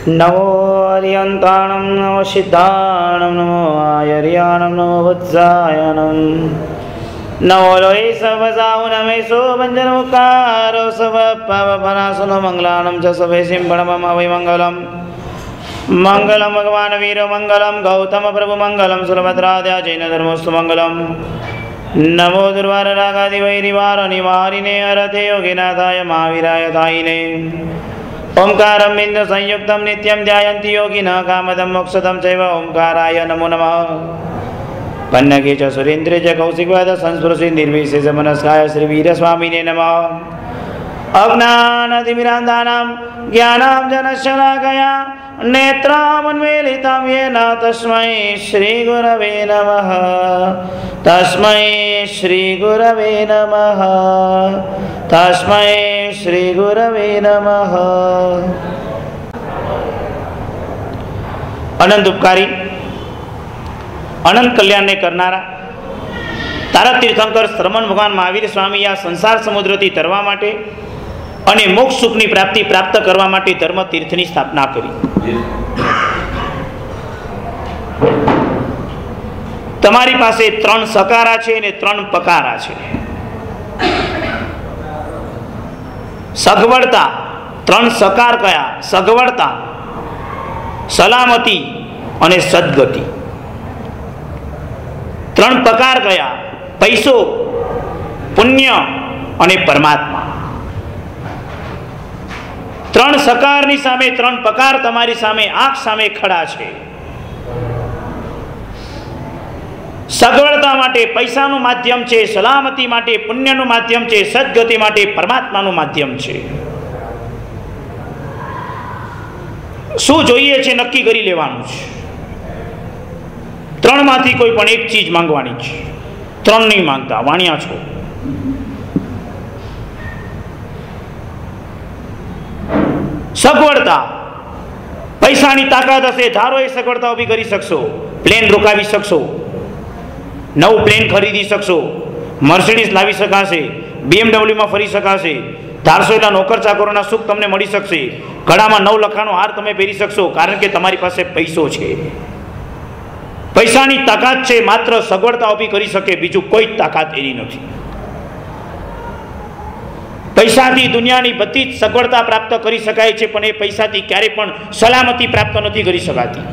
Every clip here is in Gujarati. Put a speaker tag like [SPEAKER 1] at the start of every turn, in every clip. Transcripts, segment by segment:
[SPEAKER 1] नमो हरियन्ताणं नमो सिद्धाणं नमो आयर्याणं नमो वत्सायनं नमो लोहि सर्वसाहु नमेशो वञ्जनमुकारो सर्वपावपनाशनो मङ्गलानं च सभेसिं प्रणममवै मङ्गलम् मंगलम भगवान वीर मंगलम गौतम प्रभु मंगलम सुरभद्राद्या जैन धर्मस्तु मंगलम नमो दुर्वार रागादि वैरिवार निवारिणे हरते योगिनाथाय महावीराय दायिने ओंकारं बिंदु संयुक्तं नित्यं ध्यायन्ति योगिनः कामदं मोक्षदं चैव ओंकाराय नमो नमः पन्नगे च सुरेन्द्रे च कौशिकवाद संस्पृशि निर्विशेष मनस्काय श्री वीरस्वामिने नमः अज्ञानातिमिरान्तानां ज्ञानाञ्जनशलाकया नेत्रावन्मीलितं येन तस्मै श्रीगुरवे नमः तस्मै श्रीगुरवे नमः तस्मै श्रीगुरवे नमः। अनंत उपकारी अनंत कल्याण ने करनारा तारा तीर्थंकर श्रमण भगवान महावीर स्वामी आ संसार समुद्रथी तरवा माटे અને મોક્ષ સુખની પ્રાપ્તિ પ્રાપ્ત કરવા માટે ધર્મ તીર્થની સ્થાપના કરી। તમારી પાસે 3 સકારા છે અને 3 પકારા છે। સગવડતા 3 સકાર કયા? સગવડતા, સલામતી અને સદગતિ। 3 પકાર કયા? પૈસો, પુણ્ય અને પરમાત્મા। 3 સકારની સામે 3 પકાર તમારી સામે આંખ સામે ખડા છે। સગવડતા માટે પૈસાનું માધ્યમ છે, સલામતી માટે પુણ્યનું માધ્યમ છે, સદગતિ માટે પરમાત્માનું માધ્યમ છે। શું જોઈએ છે નક્કી કરી લેવાનું છે। 3 માંથી કોઈ પણ એક ચીજ માંગવાની છે। 3 નહીં માંગતા, વાણિયા છો। સગવડતા, પૈસાની તાકાત હશે, ધારો એ સગવડતા ઊભી કરી શકશો। પ્લેન રોકાવી શકશો, નવું પ્લેન ખરીદી શકશો, મર્સિડીઝ લાવી શકાશે, BMW માં ફરી શકાશે, ધારશો એટલા નોકર ચાકરોના સુખ તમને મળી શકશે, ગળામાં 9 લખાનો હાર તમે પહેરી શકશો, કારણ કે તમારી પાસે પૈસો છે। પૈસાની તાકાત છે, માત્ર સગવડતા ઊભી કરી શકે, બીજું કોઈ તાકાત એની નથી। પૈસાથી દુનિયાની બધી જ સગવડતા પ્રાપ્ત કરી શકાય છે, પણ એ પૈસાથી ક્યારે પણ સલામતી પ્રાપ્ત નથી કરી શકાતી।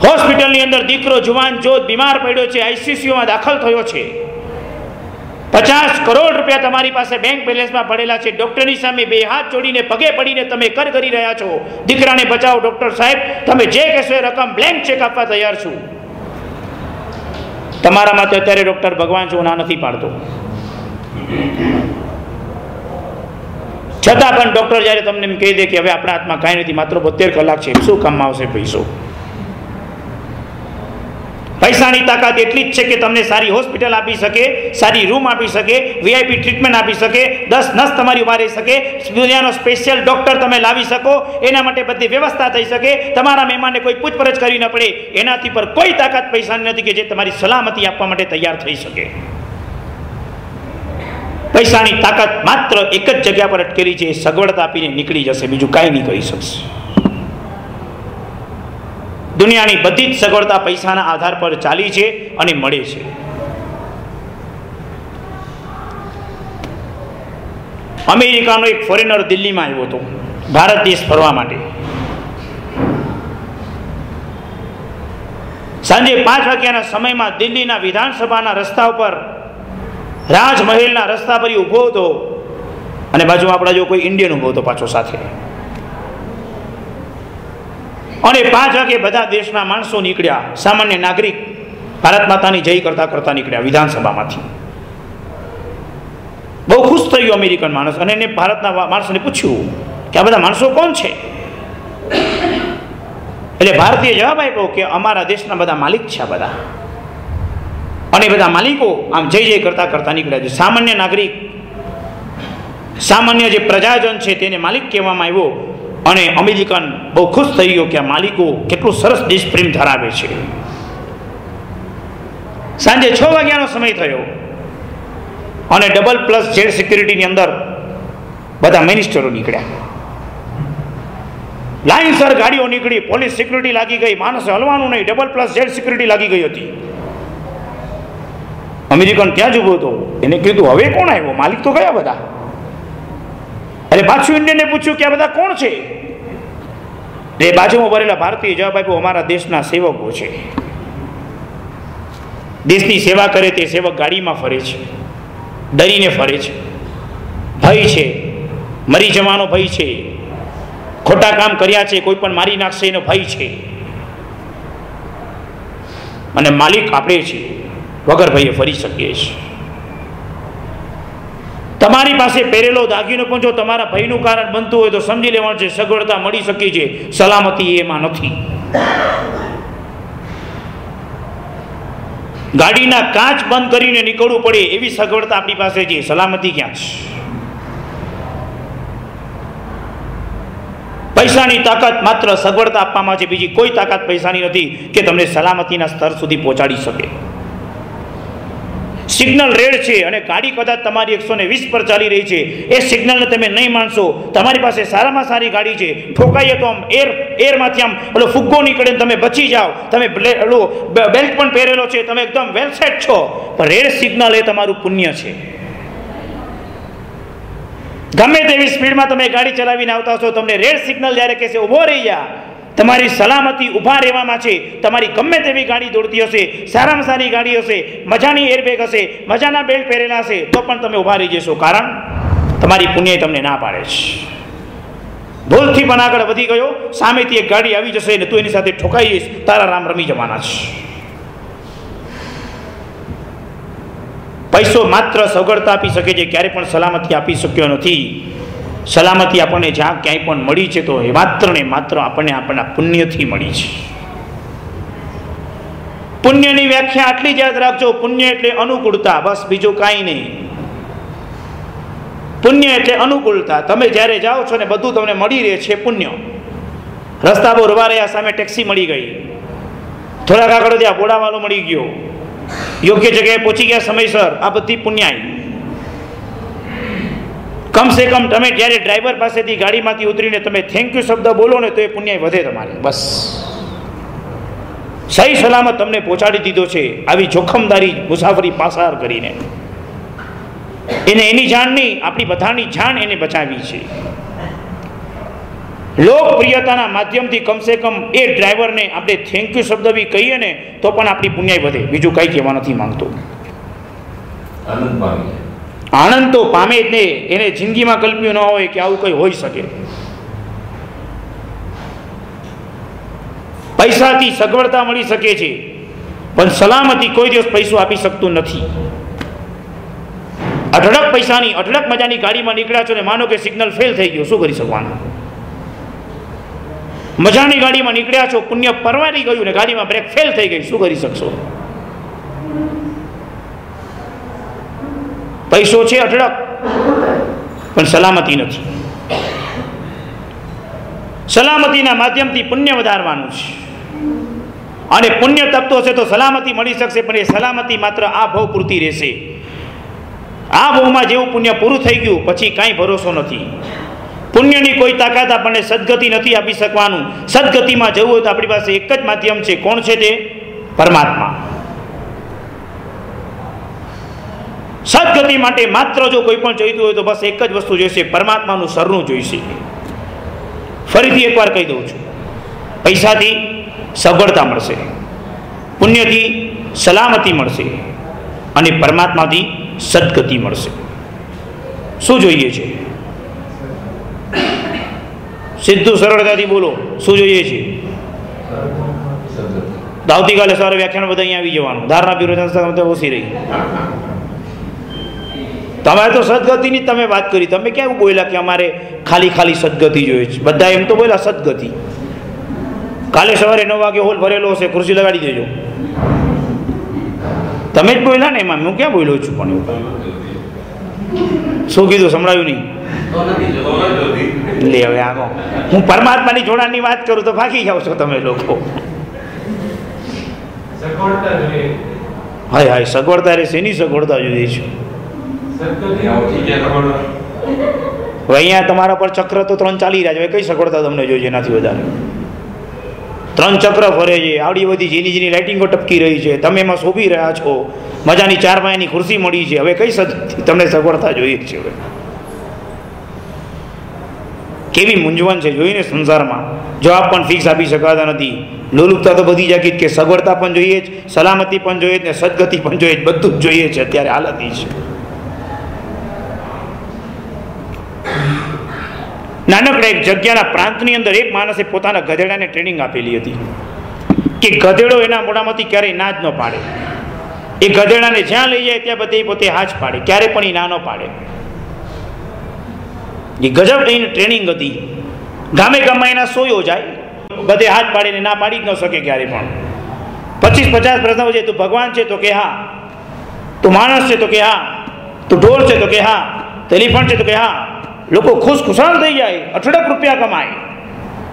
[SPEAKER 1] હોસ્પિટલની અંદર દીકરો જુવાન જોત બીમાર પડ્યો છે, આઈસીયુમાં દાખલ થયો છે, 50 કરોડ રૂપિયા તમારી પાસે બેંક બેલેન્સમાં પડેલા છે, ડોક્ટરની સામે 2 હાથ જોડીને પગે પડીને તમે કર કરી રહ્યા છો, દીકરાને બચાવો ડોક્ટર સાહેબ, તમે જે કહેશો એ રકમ બ્લેન્ક ચેક આપવા તૈયાર છું। તમારા માટે અત્યારે ડોક્ટર ભગવાન છો, ના નથી પાડતો, છતાં પણ ડોક્ટર જ્યારે તમને એમ કહી દે કે હવે આપણા હાથમાં કાંઈ નથી, માત્ર 72 કલાક છે, શું કામમાં આવશે પૈસો? પૈસાની તાકાત એટલી જ છે કે તમને સારી હોસ્પિટલ આપી શકે, સારી રૂમ આપી શકે, વીઆઈપી ટ્રીટમેન્ટ આપી શકે, 10 નર્સ તમારી ઉભા રહી શકે, દુનિયાનો સ્પેશિયલ ડોક્ટર તમે લાવી શકો, એના માટે બધી વ્યવસ્થા થઈ શકે, તમારા મહેમાનને કોઈ પૂછપરછ કરવી ન પડે, એનાથી પર કોઈ તાકાત પૈસાની નથી કે જે તમારી સલામતી આપવા માટે તૈયાર થઈ શકે। પૈસાની તાકાત માત્ર એક જ જગ્યા પર અટકેલી છે, સગવડતા આપીને નીકળી જશે, બીજું કાંઈ નહીં કરી શકશે। દુનિયાની બધી જ સગવડતા પૈસાના આધાર પર ચાલી છે અને મળે છે। અમેરિકાનો એક ફોરેનર દિલ્હીમાં આવ્યો હતો ભારત દેશ ફરવા માટે। સાંજે 5 વાગ્યાના સમયમાં દિલ્હીના વિધાનસભાના રસ્તા ઉપર રાજમહેલના રસ્તા પર ઊભો હતો અને બાજુમાં આપણા જો કોઈ ઇન્ડિયન ઊભો હતો પાછો સાથે, અને 5 વાગે બધા દેશના માણસો નીકળ્યા, સામાન્ય નાગરિક ભારત માતાની જય કરતા કરતા નીકળ્યા વિધાનસભામાંથી। બહુ ખુશ થયું અમેરિકન માણસ, અને એને ભારતના માણસોને પૂછ્યું કે આ બધા માણસો કોણ છે? એટલે ભારતીય જવાબ આપ્યો કે અમારા દેશના બધા માલિક છે આ બધા, અને બધા માલિકો આમ જય જય કરતા કરતા નીકળ્યા છે। સામાન્ય નાગરિક, સામાન્ય જે પ્રજાજન છે તેને માલિક કહેવામાં આવ્યો, અને અમેરિકન બહુ ખુશ થઈ ગયો કે આ માલિકો કેટલું સરસ દેશ પ્રેમ ધરાવે છે। સાંજે 6 વાગ્યાનો સમય થયો અને ડબલ પ્લસ જેડ સિક્યુરિટીની અંદર બધા મિનિસ્ટરો નીકળ્યા। લાઇનસર ગાડીઓ નીકળી, પોલીસ સિક્યુરિટી લાગી ગઈ, માણસે હલવાનું નહીં, ZZZ સિક્યુરિટી લાગી ગઈ હતી. અમેરિકન ત્યાં જ ઉભો હતો. એને કીધું હવે કોણ આવ્યો, માલિક તો ગયા બધા. અરે પાછું ઇન્ડિયનને પૂછ્યું કે આ બધા કોણ છે? એ બાજુમાં ભરેલા ભારતીય જવાબ આપ્યો, અમારા દેશના સેવકો છે. દેશની સેવા કરે તે સેવક ગાડીમાં ફરે છે, ડરીને ફરે છે, ભય છે, મરી જવાનો ભય છે, ખોટા કામ કર્યા છે, કોઈ પણ મારી નાખશે એનો ભય છે, અને માલિક આપણે છીએ, વગર ભયે ફરી શકીએ છીએ. તમારી પાસે પહેરેલો દાગીનો પણ જો તમારા ભયનું કારણ બનતું હોય તો સમજી લેવાનું છે સગવડતા મળી શકે છે, સલામતી એમાં નથી. ગાડીના કાચ બંધ કરીને નીકળવું પડે એવી સગવડતા આપણી પાસે છે, સલામતી ક્યાં છે? પૈસાની તાકાત માત્ર સગવડતા આપવામાં છે, બીજી કોઈ તાકાત પૈસાની નથી કે તમને સલામતીના સ્તર સુધી પહોંચાડી શકે. સિગ્નલ રેડ છે અને ગાડી કદાચ તમારી 120 પર ચાલી રહી છે, એ સિગ્નલને તમે નહીં માનશો, તમારી પાસે સારામાં સારી ગાડી છે, ઠોકાઈએ તો આમ એરમાંથી આમ પેલો ફુગ્ગો નીકળે ને તમે બચી જાઓ, તમે બેલ્ટ પણ પહેરેલો છે, તમે એકદમ વેલ સેટ છો, પણ રેડ સિગ્નલ એ તમારું પુણ્ય છે. ગમે તેવી સ્પીડમાં તમે ગાડી ચલાવીને આવતા હશો, તમને રેડ સિગ્નલ જ્યારે કહેશે ઊભો રહી જા, તમારી સલામતી ઊભા રહેવામાં છે. તમારી ગમે તેવી ગાડી દોડતી હશે, સારામાં સારી ગાડી હશે, મજાની એરબેગ હશે, મજાના બેલ્ટ પહેરેલા હશે, તો પણ તમે ઊભા રહી જશો, કારણ તમારી પુણ્ય તમને ના પાડે છે. ભૂલથી પણ આગળ વધી ગયો, સામેથી એક ગાડી આવી જશે ને તું એની સાથે ઠોકાઈ જઈશ, તારા રામ રમી જવાના છે. પૈસો માત્ર સગવડતા આપી શકે છે, ક્યારે પણ સલામતી આપી શક્યો નથી. સલામતી આપણને જ્યાં ક્યાંય પણ મળી છે તો એ માત્ર ને માત્ર આપણને આપણા પુણ્યથી મળી છે. પુણ્યની વ્યાખ્યા આટલી જ યાદ રાખજો, પુણ્ય એટલે અનુકૂળતા, બસ બીજું કાંઈ નહીં. પુણ્ય એટલે અનુકૂળતા. તમે જ્યારે જાઓ છો ને બધું તમને મળી રહે છે, પુણ્ય. રસ્તા પર ઉભા રહ્યા, સામે ટેક્સી મળી ગઈ, થોડાક આગળ ત્યાં બોડાવાળો મળી ગયો, યોગ્ય જગ્યાએ પહોંચી ગયા સમયસર, આ બધી પુણ્યાઈ. કમસે કમ તમે જ્યારે ડ્રાઈવર પાસેથી ગાડીમાંથી ઉતરીને તમે થેન્ક યુ શબ્દ બોલો ને તો એ પુણ્ય વધે તમારે. બસ સહી સલામત તમને પહોંચાડી દીધો છે, આવી જોખમદારી મુસાફરી પાસાર કરીને. એને એની જાણ નહીં, આપણી બધાની જાણ એને બચાવી છે. લોકપ્રિયતાના માધ્યમથી કમસે કમ એ ડ્રાઈવરને આપણે થેન્ક યુ શબ્દ બી કહીએ ને તો પણ આપણી પુણ્ય વધે, બીજું કંઈ કહેવા નથી માંગતો. આનંદ તો પામે જ ને, એને જિંદગીમાં કલ્પ્યું ન હોય કે આવું કંઈ હોઈ શકે. પૈસાથી સગવડતા મળી શકે છે, પણ સલામતી કોઈ દિવસ પૈસો આપી શકતું નથી. અઢળક પૈસાની અઢળક મજાની ગાડીમાં નીકળ્યા છો ને માનો કે સિગ્નલ ફેલ થઈ ગયું, શું કરી શકવાનું? મજાની ગાડીમાં નીકળ્યા છો, પુણ્ય પરવારી ગયું ને ગાડીમાં બ્રેક ફેલ થઈ ગઈ, શું કરી શકશો? પૈસો છે અઢળક, પણ સલામતી નથી. સલામતીના માધ્યમથી પુણ્ય વધારવાનું છે, અને પુણ્ય તપતો હશે તો સલામતી મળી શકશે, પણ એ સલામતી માત્ર આ ભવ પૂરતી રહેશે. આ ભવમાં જેવું પુણ્ય પૂરું થઈ ગયું પછી કાંઈ ભરોસો નથી. પુણ્યની કોઈ તાકાત આપણને સદગતિ નથી આપી શકવાનું. સદગતિમાં જવું હોય તો આપણી પાસે એક જ માધ્યમ છે. કોણ છે તે? પરમાત્મા. સદગતિ માટે માત્ર જો કોઈ પણ જોઈતું હોય તો બસ એક જ વસ્તુ જોઈશે, પરમાત્માનું શરણું જોઈશે. ફરીથી એકવાર કહી દઉં છું, પૈસાથી સગવડતા મળશે, પુણ્યથી સલામતી મળશે, અને પરમાત્માથી સદગતિ મળશે. શું જોઈએ છે? સીધું સરળતાથી બોલો, શું જોઈએ છે? આવતીકાલે સવારે વ્યાખ્યાન બધા અહીંયા આવી જવાનું. ધારણા પીરો ઓછી રહી. તમારે તો સદગતિની તમે વાત કરી, તમે ક્યાં બોલ્યા કે અમારે ખાલી ખાલી સદગતિ જોઈએ છે? બધા એમ તો બોલ્યા સદગતિ. કાલે સવારે 9 વાગે હોલ ભરેલો હશે, ખુરશી લગાડી દેજો. તમે જ બોલ્યા ને એમાં, હું ક્યાં બોલ્યો છું? પણ શું કીધું સંભળાયું નહીં? લે હવે આગો, હું પરમાત્માની જોડાણની વાત કરું તો ભાગી જાઓ છો તમે લોકો. હાય હાય, સગવડતા રહેશે, એની સગવડતા જોઈએ છે. હવે અહીંયા તમારા પર ચક્ર તો 3 ચાલી રહ્યા છે, હવે કઈ સગવડતા તમને જોઈએ એનાથી વધારે? 3 ચક્ર ફરે છે, આવડી બધી ઝીની ઝીની લાઇટિંગો ટપકી રહી છે, તમે એમાં શોભી રહ્યા છો, મજાની 4 પાયાની ખુરશી મળી છે, હવે કઈ તમને સગવડતા જોઈએ છે? હવે કેવી મૂંઝવણ છે જોઈને સંસારમાં. જવાબ પણ ફિક્સ આપી શકાતા નથી. લોલુપતા તો બધી જાગી કે સગવડતા પણ જોઈએ જ, સલામતી પણ જોઈએ જ ને સદગતિ પણ જોઈએ જ, બધું જ જોઈએ છે. અત્યારે હાલત એ છે. નાનકડા એક જગ્યાના પ્રાંતની અંદર એક માણસે પોતાના ગધેડાને ટ્રેનિંગ આપેલી હતી કે ગધેડો એના મોઢામાંથી ક્યારેય ના જ ન પાડે. એ ગધેડાને જ્યાં લઈ જાય ત્યાં બધે પોતે હાથ પાડે, ક્યારે પણ એ ના ન પાડે. એ ગજબ એની ટ્રેનિંગ હતી. ગામે ગામમાં એના સોયો જાય, બધે હાથ પાડીને ના પાડી જ ન શકે ક્યારે પણ. 25-50 પ્રશ્ન છે, તું ભગવાન છે તો કે હા, તું માણસ છે તો કે હા, તું ઢોર છે તો કે હા, તું એલિફન્ટ છે તો કે હા. લોકો ખુશખુશાલ થઈ જાય, અઠડક રૂપિયા કમાય,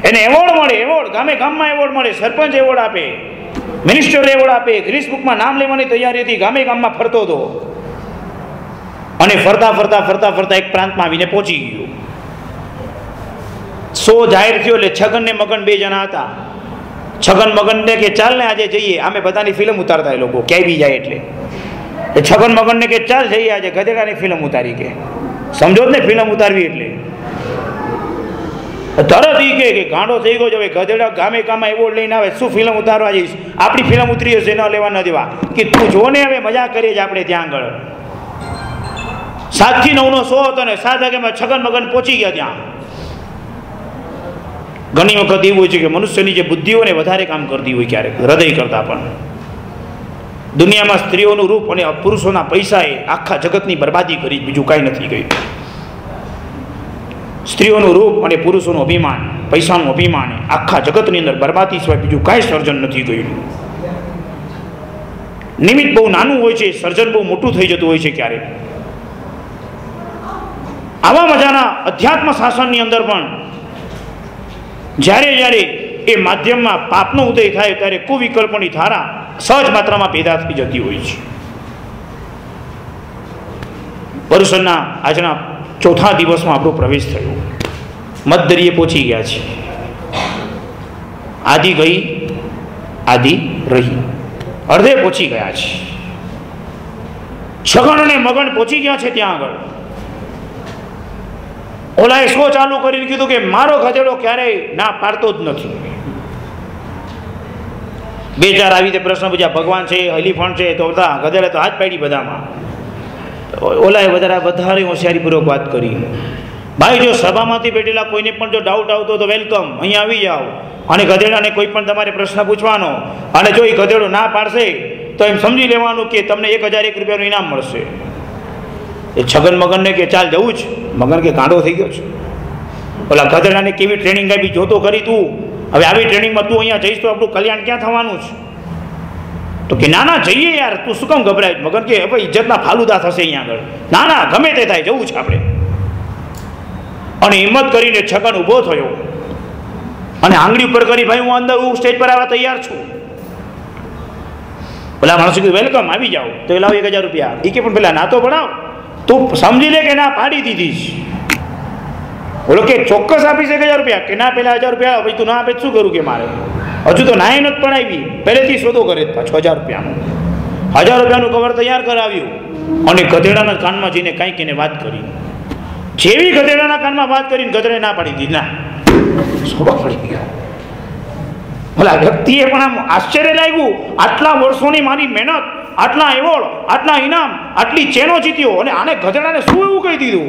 [SPEAKER 1] એને એવોર્ડ મળે, એવોર્ડ ગામે ગામમાં એવોર્ડ મળે, સરપંચ એવોર્ડ આપે, મિનિસ્ટર એવોર્ડ આપે. ગ્રીસ બુકમાં નામ લેવાની તૈયારીથી ગામે ગામમાં ફરતો હતો અને ફરતા ફરતા ફરતા ફરતા એક પ્રાંતમાં આવીને પહોંચી ગયો. શો જાહેર થયો એટલે છગન ને મગન 2 જણા હતા. છગન મગનને કે ચાલ ને આજે જઈએ, આમે બધાની ફિલ્મ ઉતારતા એ લોકો ક્યાંય બી જાય એટલે. છગન મગનને કે ચાલ જઈએ આજે ગધેડાની ફિલ્મ ઉતારી. કે સમજો જ ને ફિલ્મ ઉતારવી એટલે. તરત એ કે ગાંડો થઈ ગયો છે, હવે ગધેડા ગામે ગામમાં એવોર્ડ લઈને આવે, શું ફિલ્મ ઉતારવા જઈશ? આપણી ફિલ્મ ઉતરી હશે, ન લેવા ન દેવા. કે તું જો ને હવે મજા કરીએ જ આપણે ત્યાં આગળ. 7 થી 9 નો શો હતો ને 7 વાગ્યામાં છગન મગન પહોંચી ગયા ત્યાં. ઘણી વખત એવું હોય છે કે મનુષ્યની જે બુદ્ધિઓને વધારે કામ કરતી હોય ક્યારેક હૃદય કરતા પણ. દુનિયામાં સ્ત્રીઓનું રૂપ અને પુરુષોના પૈસાએ આખા જગતની બરબાદી કરી, બીજું કાંઈ નથી કર્યું. સ્ત્રીઓનું રૂપ અને પુરુષોનું અભિમાન, પૈસાનું અભિમાન આખા જગતની અંદર બરબાદી સિવાય બીજું કાંઈ સર્જન નથી કર્યું. નિમિત્ત બહુ નાનું હોય છે, સર્જન બહુ મોટું થઈ જતું હોય છે ક્યારેક. આવા મજાના અધ્યાત્મ શાસનની અંદર પણ જ્યારે જ્યારે એ માધ્યમમાં પાપનો ઉદય થાય ત્યારે કુવિકલ્પની ધારા સહજ માત્રામાં પેદા થઈ જતી હોય છે. પર્યુષણના આજના 4થા દિવસમાં આપણો પ્રવેશ થયો. મધદરીએ પહોંચી ગયા છે. આદિ ગઈ, આદિ રહી, અડધે પહોંચી ગયા છે. છગન અને મગન પહોંચી ગયા છે ત્યાં આગળ. ઓલાએ શો ચાલુ કરીને કીધું કે મારો ગધેડો ક્યારેય ના પાડતો જ નથી. 2-4 આવી રીતે પ્રશ્ન પૂછ્યા, ભગવાન છે, એલિફન્ટ છે, તો બધા ગધેડા તો હાથ પાડી બધામાં. ઓલાએ વધારે હોશિયારીપૂર્વક વાત કરી, ભાઈ જો સભામાંથી બેઠેલા કોઈને પણ જો ડાઉટ આવતો તો વેલકમ, અહીંયા આવી જાઓ. અને ગધેડાને કોઈ પણ તમારે પ્રશ્ન પૂછવાનો, અને જો એ ગધેડો ના પાડશે તો એમ સમજી લેવાનું કે તમને 1001 રૂપિયાનું ઇનામ મળશે. એ છગન મગનને કે ચાલ જવું જ. મગન કે ગાંડો થઈ ગયો છે, ઓલા ગધેડાને કેવી ટ્રેનિંગ આપી જોતો કરી તું. હવે આવી ટ્રેનિંગમાં તું અહીંયા જઈશ તો આપણું કલ્યાણ ક્યાં થવાનું છે? તો કે ના ના જઈએ યાર, તું શું કામ ગભરાય? મગન કે હવે ઇજ્જતના ફાલુદા થશે અહીંયા આગળ. ના ના ગમે તે થાય, જવું છે આપણે. અને હિંમત કરીને છગન ઊભો થયો અને આંગળી ઉપર કરી, ભાઈ હું અંદર, હું સ્ટેજ પર આવવા તૈયાર છું. પેલા માણસો કીધું વેલકમ, આવી જાઓ. તો એ લાવો 1000 રૂપિયા. એ કે પણ પેલા ના તો પડાવ, તું સમજી લે કે ના પાડી દીધી છે. બોલો કે ચોક્કસ આપી છે 1000 રૂપિયા? કે ના પેલા 1000 રૂપિયા ભાઈ, તું ના આપે શું કરું? કે મારે હજુ તો નાય નથી પડાવી, પહેલેથી સોદો કરે પાછો 1000 રૂપિયાનો. 1000 રૂપિયાનું કવર તૈયાર કરાવ્યું અને ગધેડાના કાનમાં જઈને કાંઈક એને વાત કરી. જેવી ગધેડાના કાનમાં વાત કરીને ગધેડે ના પાડી દીધી. ના સોબા પડી ગયા. ભલા વ્યક્તિએ પણ આમ આશ્ચર્ય લાગ્યું, આટલા વર્ષોની મારી મહેનત, આટલા એવોર્ડ, આટલા ઇનામ, આટલી ચેનો જીત્યો, અને આને ગધેડાને શું એવું કહી દીધું?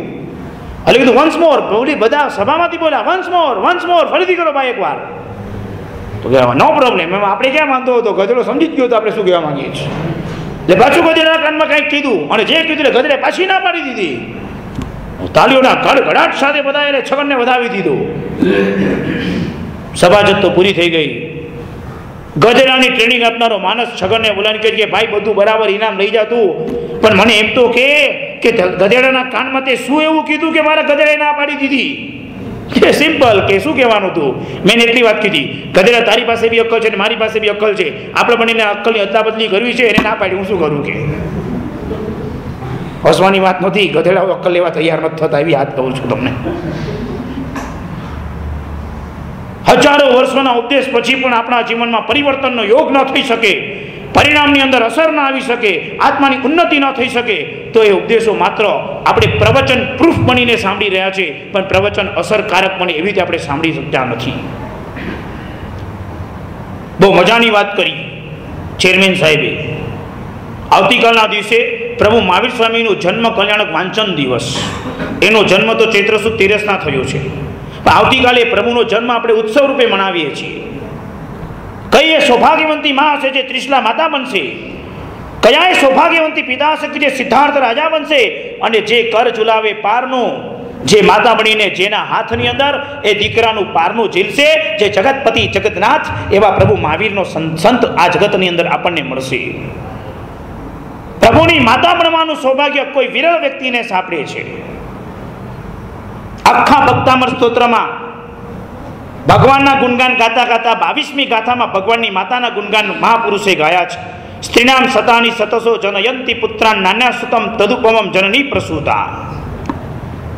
[SPEAKER 1] એટલે કીધું વન્સ મોર. બોલી બધા સભામાંથી બોલ્યા વન્સ મોર, ફરીથી કરો ભાઈ એકવાર. તો કહેવા નો પ્રોબ્લેમ, એમાં આપણે ક્યાં વાંધો હતો, ગધેડો સમજી જ ગયો તો આપણે શું કહેવા માંગીએ છીએ. એટલે પાછું ગધેડાના કાનમાં કંઈક કીધું, અને જે કીધું એટલે ગધેડે પાછી ના પાડી દીધી. તાળીઓના ગડગડાટ સાથે બધા એને છગનને વધાવી દીધું. સભાજત તો પૂરી થઈ ગઈ. ગધેડાની ટ્રેનિંગ આપનારો માણસ છગનને બોલાવીને કહે કે ભાઈ બધું બરાબર ઇનામ લઈ જા તું, પણ મને એમ તો કે ગધેડાના કાનમાં તે શું એવું કીધું કે મારા ગધેડાએ ના પાડી દીધી? કે સિમ્પલ, કે શું કહેવાનું હતું? મેં એટલી વાત કીધી, ગધેડા તારી પાસે બી અક્કલ છે ને મારી પાસે બી અક્કલ છે, આપણે બંનેને અક્કલની અદલા બદલી કરવી છે, એને ના પાડી, હું શું કરું? કે
[SPEAKER 2] હસવાની વાત નથી, ગધેડાઓ અક્કલ લેવા તૈયાર નથી થતા, એવી વાત કહું છું તમને. હજારો વર્ષોના ઉપદેશ પછી પણ આપણા જીવનમાં પરિવર્તનનો યોગ ન થઈ શકે, પરિણામની અંદર અસર ન આવી શકે, આત્માની ઉન્નતિ ન થઈ શકે, તો એ ઉપદેશો માત્ર આપણે પ્રવચન પ્રૂફ બનીને સાંભળી રહ્યા છે, પણ પ્રવચન અસરકારક બને એવી રીતે આપણે સાંભળી શકતા નથી. બહુ મજાની વાત કરી ચેરમેન સાહેબે. આવતીકાલના દિવસે પ્રભુ મહાવીર સ્વામીનું જન્મ કલ્યાણક વાંચન દિવસ. એનો જન્મ તો ચૈત્ર સુદ 13ના થયો છે, પણ આવતીકાલે પ્રભુનો જન્મ આપણે ઉત્સવ રૂપે મનાવીએ છીએ. કઈ એ સૌભાગ્યવંતી માં હશે જે ત્રિશલા માતા બનશે? કયા એ સૌભાગ્યવંતી પિતા હશે કે જે સિદ્ધાર્થ રાજા બનશે? અને જે કર ઝુલાવે પારનું, જે માતા બનીને જેના હાથની અંદર એ દીકરાનું પારનું ઝીલશે, જે જગતપતિ જગતનાથ એવા પ્રભુ મહાવીરનો સંત આ જગતની અંદર આપણને મળશે. પ્રભુની માતા બનવાનું સૌભાગ્ય કોઈ વિરલ વ્યક્તિને સાંપડે છે. આખા ભક્તામર સ્તોત્રમાં ભગવાનના ગુણગાન ગાતા ગાતા 22મી ગાથામાં ભગવાનની માતાના ગુણગાન મહાપુરુષે ગાયા છે. સ્ત્રીનામ સતાની સતસો જનયંતી પુત્રાન નાના સુતમ તદુપમમ જનની પ્રસૂતા.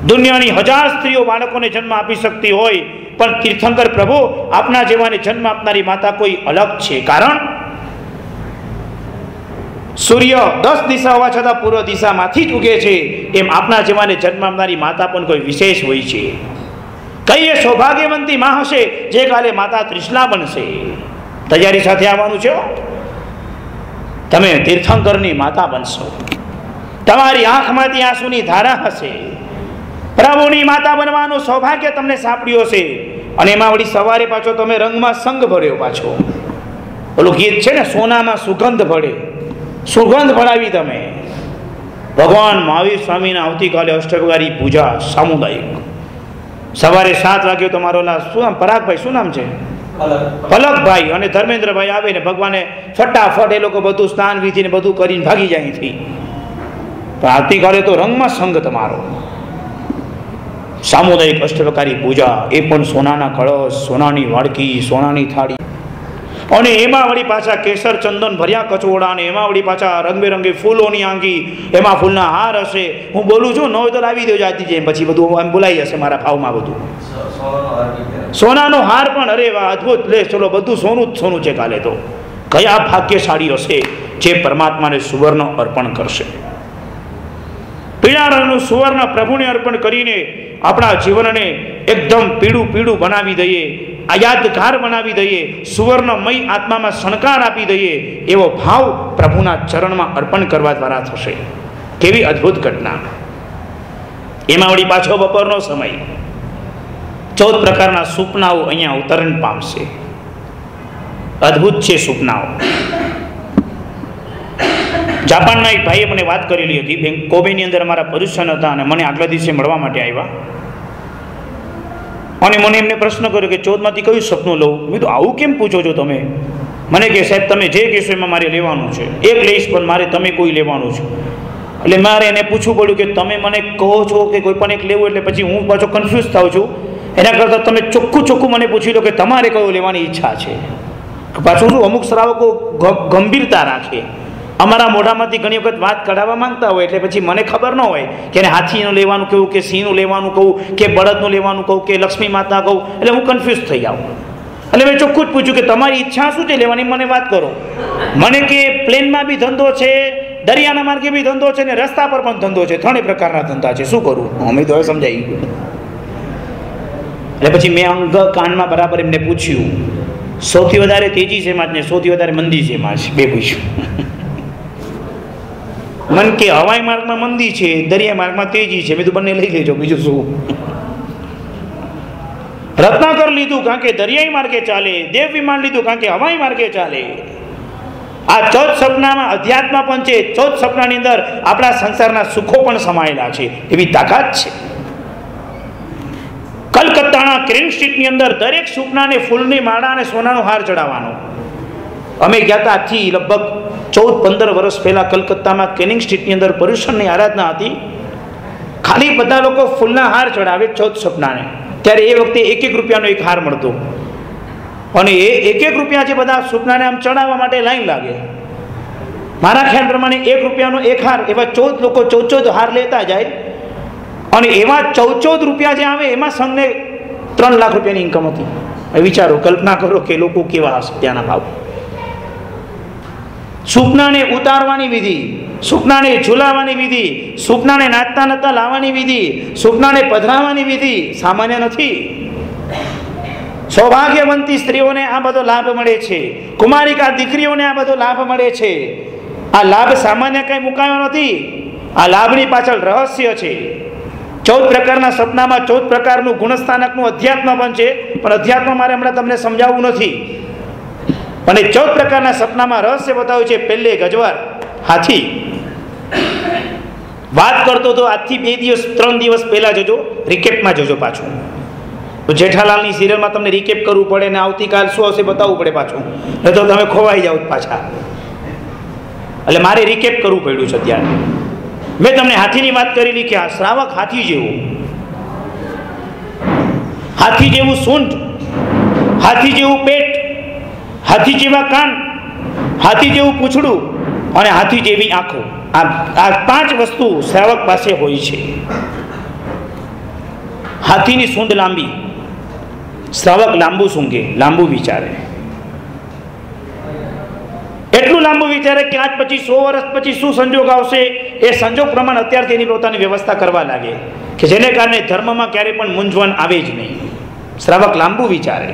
[SPEAKER 2] દુનિયાની 1000 સ્ત્રીઓ બાળકોને જન્મ આપી શકતી હોય, પણ તીર્થંકર પ્રભુ આપના જેવાને જન્મ આપનારી માતા કોઈ અલગ છે. કારણ સૂર્ય 10 દિશા હોવા છતાં પૂર્વ દિશામાંથી જ ઉગે છે, એમ આપના જેવાને જન્મ આપનારી માતા પણ કોઈ વિશેષ હોય છે. કઈ એ સૌભાગ્યવંતી માં હશે જે કાલે માતા ત્રિશલા બનશે? તૈયારી સાથે આવવાનું છે. તમે તીર્થંકરની માતા બનશો. તમારી આંખમાંથી આંસુની ધારા હશે. પ્રભુની માતા બનવાનું સૌભાગ્ય તમને સાંપડ્યું હશે. અને એમાં વળી સવારે પાછો તમે રંગમાં સંગ ભર્યો. પાછો ઓલું ગીત છે ને, સોનામાં સુગંધ ભળે, સુગંધ ભળાવી તમે. ભગવાન મહાવીર સ્વામીના આવતીકાલે અષ્ટપ્રકારી પૂજા સામુદાયિક. સવારે 7 વાગ્યે તમારો શું નામ? પરાગભાઈ, શું નામ છે? પલકભાઈ અને ધર્મેન્દ્રભાઈ આવે ને ભગવાને ફટાફટ એ લોકો બધું સ્નાન વિધિ ને બધું કરીને ભાગી જાય અહીંથી. પણ આવતીકાલે તો રંગમાં સંગ તમારો. સામુદાયિક અષ્ટપ્રકારી પૂજા, એ પણ સોનાના કળશ, સોનાની વાડકી, સોનાની થાળી, અને એમાં વળી પાછા કેસર ચંદન ભર્યા કચોડા, અને એમાં વળી પાછા રંગબેરંગી ફૂલોની આંગી, એમાં ફૂલના હાર હશે. હું બોલું છું ન હોય તો લાવી દેજો આજથી જઈને, પછી બધું એમ બોલાઈ જશે મારા ભાવમાં. બધું સોનાનો હાર પણ, અરે વાહ, અદભુત. લે ચલો, બધું સોનું જ સોનું છે કાલે તો. કયા ભાગ્યશાળી હશે જે પરમાત્માને સુવર્ણ અર્પણ કરશે. પીળા રંગનું સુવર્ણ પ્રભુને અર્પણ કરીને આપણા જીવનને એકદમ પીળું પીળું બનાવી દઈએ, યાદગાર બનાવી દઈએ, સુવર્ણમય આત્મામાં શણકાર આપી દઈએ, એવો ભાવ પ્રભુના ચરણમાં અર્પણ કરવા દ્વારા થશે. કેવી અદ્ભુત ઘટના. એમાં વળી પાછો બપોરનો સમય. 14 પ્રકારના સુપનાઓ અહીંયા અવતરણ પામશે. અદ્ભુત છે સુપનાઓ. જાપાનના એક ભાઈએ મને વાત કરેલી હતી. કોબેની અંદર અમારા પર્યુષણ હતા અને મને આગલા દિવસે મળવા માટે આવ્યા, અને મને એમને પ્રશ્ન કર્યો કે 14માંથી કયું સપનું લઉં? મેં તો આવું કેમ પૂછો છો તમે? મને કે સાહેબ તમે જે કહેશો એમાં મારે લેવાનું છે. એક લઈશ પણ મારે તમે કોઈ લેવાનું છે. એટલે મારે એને પૂછવું પડ્યું કે તમે મને કહો છો કે કોઈ પણ એક લેવું, એટલે પછી હું પાછો કન્ફ્યુઝ થાઉં છું. એના કરતાં તમે ચોખ્ખું મને પૂછી લો કે તમારે કયો લેવાની ઈચ્છા છે. પાછું શું, અમુક શ્રાવકો ગંભીરતા રાખે. અમારા મોઢામાંથી ઘણી વખત વાત કઢાવવા માંગતા હોય, એટલે પછી મને ખબર ન હોય કે એને હાથીનું લેવાનું કહું કે સિંહનું લેવાનું કહું કે બળદનું લેવાનું કહું કે લક્ષ્મી માતા કહું, એટલે હું કન્ફ્યુઝ થઈ જાઉં. એટલે મેં ચોખ્ખું જ પૂછ્યું કે તમારી ઈચ્છા શું છે લેવાની, મને વાત કરો. મને કે પ્લેનમાં બી ધંધો છે, દરિયાના માર્ગે બી ધંધો છે, ને રસ્તા પર પણ ધંધો છે. 3 પ્રકારના ધંધા છે. શું કરું? અમે તો હવે સમજાઈ ગયું. એટલે પછી મેં અંગ કાનમાં બરાબર એમને પૂછ્યું, સૌથી વધારે તેજી શેમાં ને સૌથી વધારે મંદી શેમાં છે? 2 પૂછ્યું. મન કે હવાઈ માર્ગમાં મંદી છે, દરિયા માર્ગમાં તેજી છે. મેં તો બંને લઈ લેજો, બીજું શું. રત્નાકર લીધું કારણ કે દરિયાઈ માર્ગે ચાલે, દેવ વિમાન લીધું કારણ કે હવાઈ માર્ગે ચાલે. આ 14 સપનામાં અધ્યાત્મ પણ છે. 14 સપનાની અંદર આપણા સંસારના સુખો પણ સમાયેલા છે, એવી તાકાત છે. કલકત્તાના ક્રેન સ્ટ્રીટની અંદર દરેક સપનાને ફૂલની માળા અને સોનાનો હાર ચડાવવાનો. અમે ગયા હતા આજથી લગભગ 14-15 વર્ષ પહેલા કલકત્તામાં કેનિંગ સ્ટ્રીટની અંદર પર્યુષણની આરાધના હતી. ખાલી બધા લોકો ફૂલના હાર ચડાવે 14 સપનાને. ત્યારે એ વખતે 1-1 રૂપિયાનો એક હાર મળતો, અને એ 1-1 રૂપિયા જે બધા સપનાને આમ ચડાવવા માટે લાઈન લાગે. મારા ખ્યાલ પ્રમાણે 1 રૂપિયાનો એક હાર, એવા 14 લોકો 14 હાર લેતા જાય અને એવા 14 રૂપિયા જે આવે એમાં સંઘને 3 લાખ રૂપિયાની ઇન્કમ હતી. વિચારો, કલ્પના કરો કે લોકો કેવા હશે ત્યાંના ભાવ. સુપનાને ઉતારવાની વિધિ, સુપનાને ઝુલાવવાની વિધિ, સુપનાને નાચતા નાચતા લાવવાની વિધિ, સુપનાને પધરાવવાની વિધિ સામાન્ય નથી. સૌભાગ્યવંતી સ્ત્રીઓને આ બધો લાભ મળે છે, કુમારિકા દીકરીઓને આ બધો લાભ મળે છે. આ લાભ સામાન્ય કઈ મુકાયો નથી. આ લાભની પાછળ રહસ્ય છે. 14 પ્રકારના સપનામાં 14 પ્રકારનું ગુણસ્થાનકનું અધ્યાત્મ પણ છે, પણ અધ્યાત્મ મારે હમણાં તમને સમજાવવું નથી. અને 14 પ્રકારના સપનામાં રહસ્ય બતાવ્યું છે. પહેલે ગજવાર, હાથી. વાત કરતો તો આજથી 2 દિવસ 3 દિવસ પહેલા જજો, રિકેપમાં જજો પાછું. તો જેઠાલાલની સિરિયલમાં તમને રિકેપ કરવું પડે ને આવતીકાલ શું હશે બતાવવું પડે પાછું, નહીં તો તમે ખોવાઈ જાઓ પાછા. એટલે મારે રિકેપ કરવું પડ્યું છે અત્યારે. મેં તમને હાથીની વાત કરેલી કે આ શ્રાવક હાથી જેવું, હાથી જેવું સૂંઢ, હાથી જેવું પેટ, હાથી જેવા કાન, હાથી જેવું પૂંછડું અને હાથી જેવી આંખો. આ 5 વસ્તુ શ્રાવક પાસે હોય છે. હાથીની સૂંઢ લાંબી, શ્રાવક લાંબુ સૂંઘે, લાંબુ વિચારે. એટલું લાંબુ વિચારે કે આજ પછી 100 વર્ષ પછી શું સંજોગ આવશે, એ સંજોગ પ્રમાણે અત્યારથી એની પોતાની વ્યવસ્થા કરવા લાગે કે જેને કારણે ધર્મમાં ક્યારેય પણ મૂંઝવણ આવે જ નહીં. શ્રાવક લાંબુ વિચારે.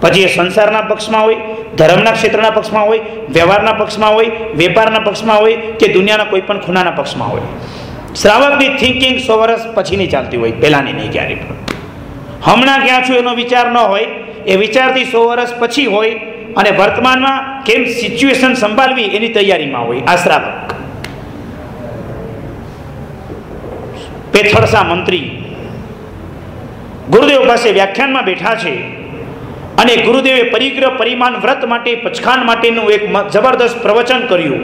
[SPEAKER 2] પછી એ સંસારના પક્ષમાં હોય, ધર્મના ક્ષેત્રના પક્ષમાં હોય, વ્યવહારના પક્ષમાં હોય, વેપારના પક્ષમાં હોય કે દુનિયાના કોઈ પણ ખૂણાના પક્ષમાં હોય. શ્રાવકની થિંકિંગ 100 વર્ષ પછીની ચાલતી હોય, પહેલાની નહીં ક્યારેય પણ. હમણાં ક્યાં છું એનો વિચાર ન હોય, એ વિચારથી 100 વર્ષ પછી હોય અને વર્તમાનમાં કેમ સિચ્યુએશન સંભાળવી એની તૈયારીમાં હોય. આ શ્રાવક. પેથળસા મંત્રી ગુરુદેવ પાસે વ્યાખ્યાનમાં બેઠા છે અને ગુરુદેવે પરિગ્રહ પરિમાણ વ્રત માટે, પચખાન માટેનું એક જબરદસ્ત પ્રવચન કર્યું.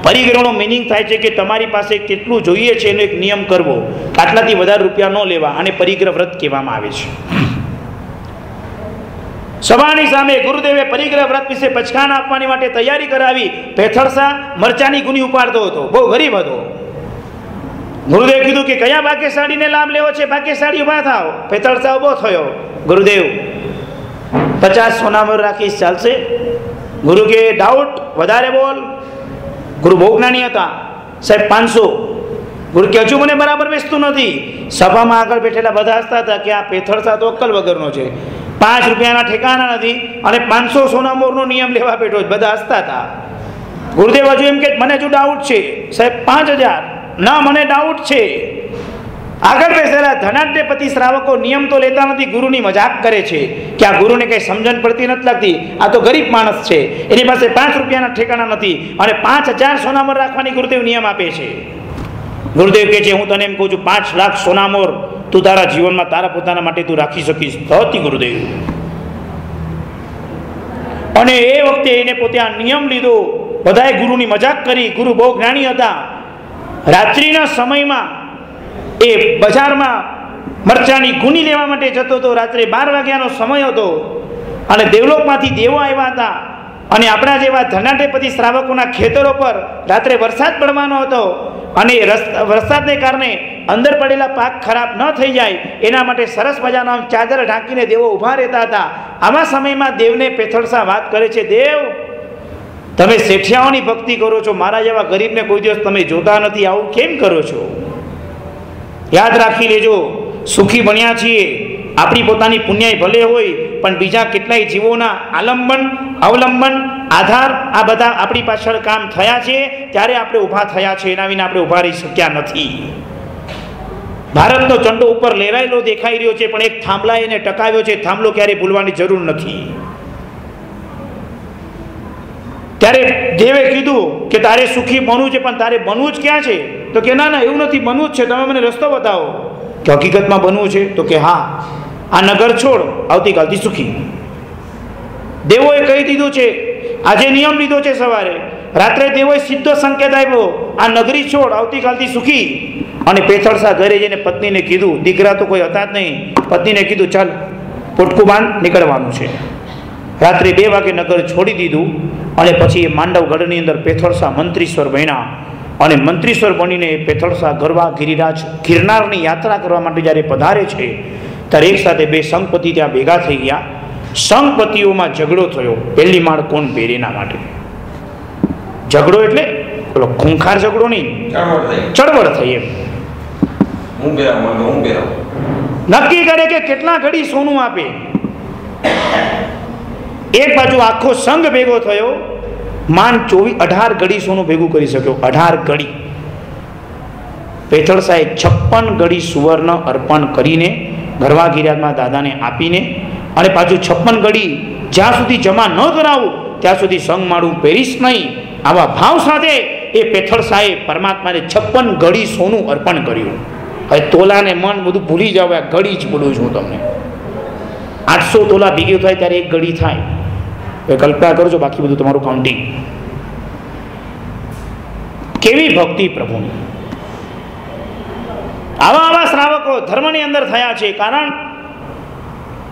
[SPEAKER 2] પરિગ્રહનો મિનિંગ થાય છે કે તમારી પાસે કેટલું જોઈએ છે એનો એક નિયમ કરવો, આટલાથી વધારે રૂપિયા ન લેવા, અને પરિગ્રહ વ્રત કહેવામાં આવે છે. સભાની સામે ગુરુદેવે પરિગ્રહ વ્રત વિશે પચખાન આપવાની માટે તૈયારી કરાવી. પેથળસા મરચાની ગુની ઉપાડતો હતો, બહુ ગરીબ હતો. ગુરુદેવ કીધું કે કયા ભાગ્યશાળીને લાભ લેવો છે, ભાગ્યશાળી ઉભા થાવ. પેથળસા ઉભો થયો. ગુરુદેવ 50 સોનામોર રાખીશ, ચાલશે? ગુરુ કે ડાઉટ, વધારે બોલ. ગુરુ બહુ જ્ઞાની હતા. સાહેબ 500. ગુરુ કે હજુ મને બરાબર બેસતું નથી. સભામાં આગળ બેઠેલા બધા હસતા હતા કે આ પેથળસા તો અક્કલ વગરનો છે, 5 રૂપિયાના ઠેકાણા નથી અને 500 સોનામોરનો નિયમ લેવા બેઠો. બધા હસતા હતા. ગુરુદેવ હજુ એમ કે મને હજુ ડાઉટ છે. સાહેબ 5000. ના, મને ડાઉટ છે. આગળ બેસેલા ધનાઢ્યપતિ શ્રાવકો નિયમ તો લેતા નથી, ગુરુની મજાક કરે છે કે આ ગુરુને કઈ સમજણ પડતી નથી લાગતી, આ તો ગરીબ માણસ છે, એની પાસે 5 રૂપિયાના ઠેકાણા નથી અને 5000 સોનામોર રાખવાની ગુરુદેવ નિયમ આપે છે. ગુરુદેવ કહે છે હું તને એમ કહું છું 5 લાખ સોનામોર તું તારા જીવનમાં તારા પોતાના માટે તું રાખી શકીશ તો હતી ગુરુદેવ. અને એ વખતે એને પોતે આ નિયમ લીધો. બધાએ ગુરુની મજાક કરી. ગુરુ બહુ જ્ઞાની હતા. રાત્રિના સમયમાં એ બજારમાં મરચાની ગુની લેવા માટે જતો હતો. રાત્રે 12 વાગ્યાનો સમય હતો અને દેવલોકમાંથી દેવો આવ્યા હતા અને આપણા જેવા ધનાઢ્યપતિ શ્રાવકોના ખેતરો પર રાત્રે વરસાદ પડવાનો હતો અને વરસાદને કારણે અંદર પડેલા પાક ખરાબ ન થઈ જાય એના માટે સરસ મજાનો ચાદર ઢાંકીને દેવો ઊભા રહેતા હતા. આવા સમયમાં દેવને પેથળસા વાત કરે છે, દેવ તમે શેઠિયાઓની ભક્તિ કરો છો, મારા જેવા ગરીબને કોઈ દિવસ તમે જોતા નથી, આવું કેમ કરો છો? યાદ રાખી લેજો, સુખી બન્યા છીએ. આપણી પોતાની પુણ્યાય ભલે હોય પણ બીજા કેટલાય જીવોના આલંબન, અવલંબન, આધાર આ બધા આપણી પાછળ કામ થયા છે ત્યારે આપણે ઊભા થયા છે. એના વિના આપણે ઊભા રહી શક્યા નથી. ભારતનો ચંડો ઉપર લહેરાયેલો દેખાઈ રહ્યો છે પણ એક થાંભલાએ એને ટકાવ્યો છે. થાંભલો ક્યારે ભૂલવાની જરૂર નથી. ત્યારે દેવે કીધું કે તારે સુખી બનવું છે પણ તારે બનવું જ ક્યાં છે? તો કે ના ના એવું નથી, બનવું જ છે, તમે મને રસ્તો બતાવો. કે હકીકતમાં બનવું છે? તો કે હા, આ નગર છોડ, આવતીકાલથી સુખી. દેવોએ કહી દીધું છે, આજે નિયમ લીધો છે સવારે, રાત્રે દેવોએ સીધો સંકેત આપ્યો, આ નગરી છોડ, આવતીકાલથી સુખી. અને પેથળસા ઘરે જઈને પત્નીને કીધું, દીકરા તો કોઈ હતા જ નહીં, પત્નીને કીધું ચાલ પોટકું બાંધ, નીકળવાનું છે. રાત્રે 2 વાગે નગર છોડી દીધું અને પછી એ માંડવગઢની અંદર પેથળસા મંત્રીશ્વર બન્યા અને મંત્રીશ્વર બનીને પેથળસા ગરવા ગિરિરાજ ગિરનારની યાત્રા કરવા માટે જ્યારે પધારે છે ત્યારે એક સાથે બે સંઘપતિ ત્યાં ભેગા થઈ ગયા. સંઘપતિઓમાં ઝઘડો થયો. પહેલી માળ કોણ પહેરેના માટે. ઝઘડો એટલે પેલો ખૂંખાર ઝઘડો નહીં, ચળવળ થઈ. એમ નક્કી કરે કે કેટલા ઘડી સોનું આપે. એક બાજુ આખો સંઘ ભેગો થયો, માન 18 ઘડી સોનું ભેગું કરી શક્યો. 18 ઘડી. પેથળસાએ 56 ઘડી સુવર્ણ અર્પણ કરીને ગરવા ગિરિરાજમાં દાદાને આપીને અને પાછું 56 ઘડી જ્યાં સુધી જમા ન કરાવું ત્યાં સુધી સંઘ માળું પહેરીશ નહીં, આવા ભાવ સાથે એ પેથળસાએ પરમાત્માને 56 ઘડી સોનું અર્પણ કર્યું. હવે તોલાને મન બધું ભૂલી જાવ, આ ઘડી જ બોલું છું તમને. 800 તોલા ભેગી થાય ત્યારે એક ઘડી થાય. એ કલ્પના કરજો, બાકી બધું તમારું કાઉન્ટિંગ. કેવી ભક્તિ પ્રભુની! આવા શ્રાવકો ધર્મની અંદર થયા છે, કારણ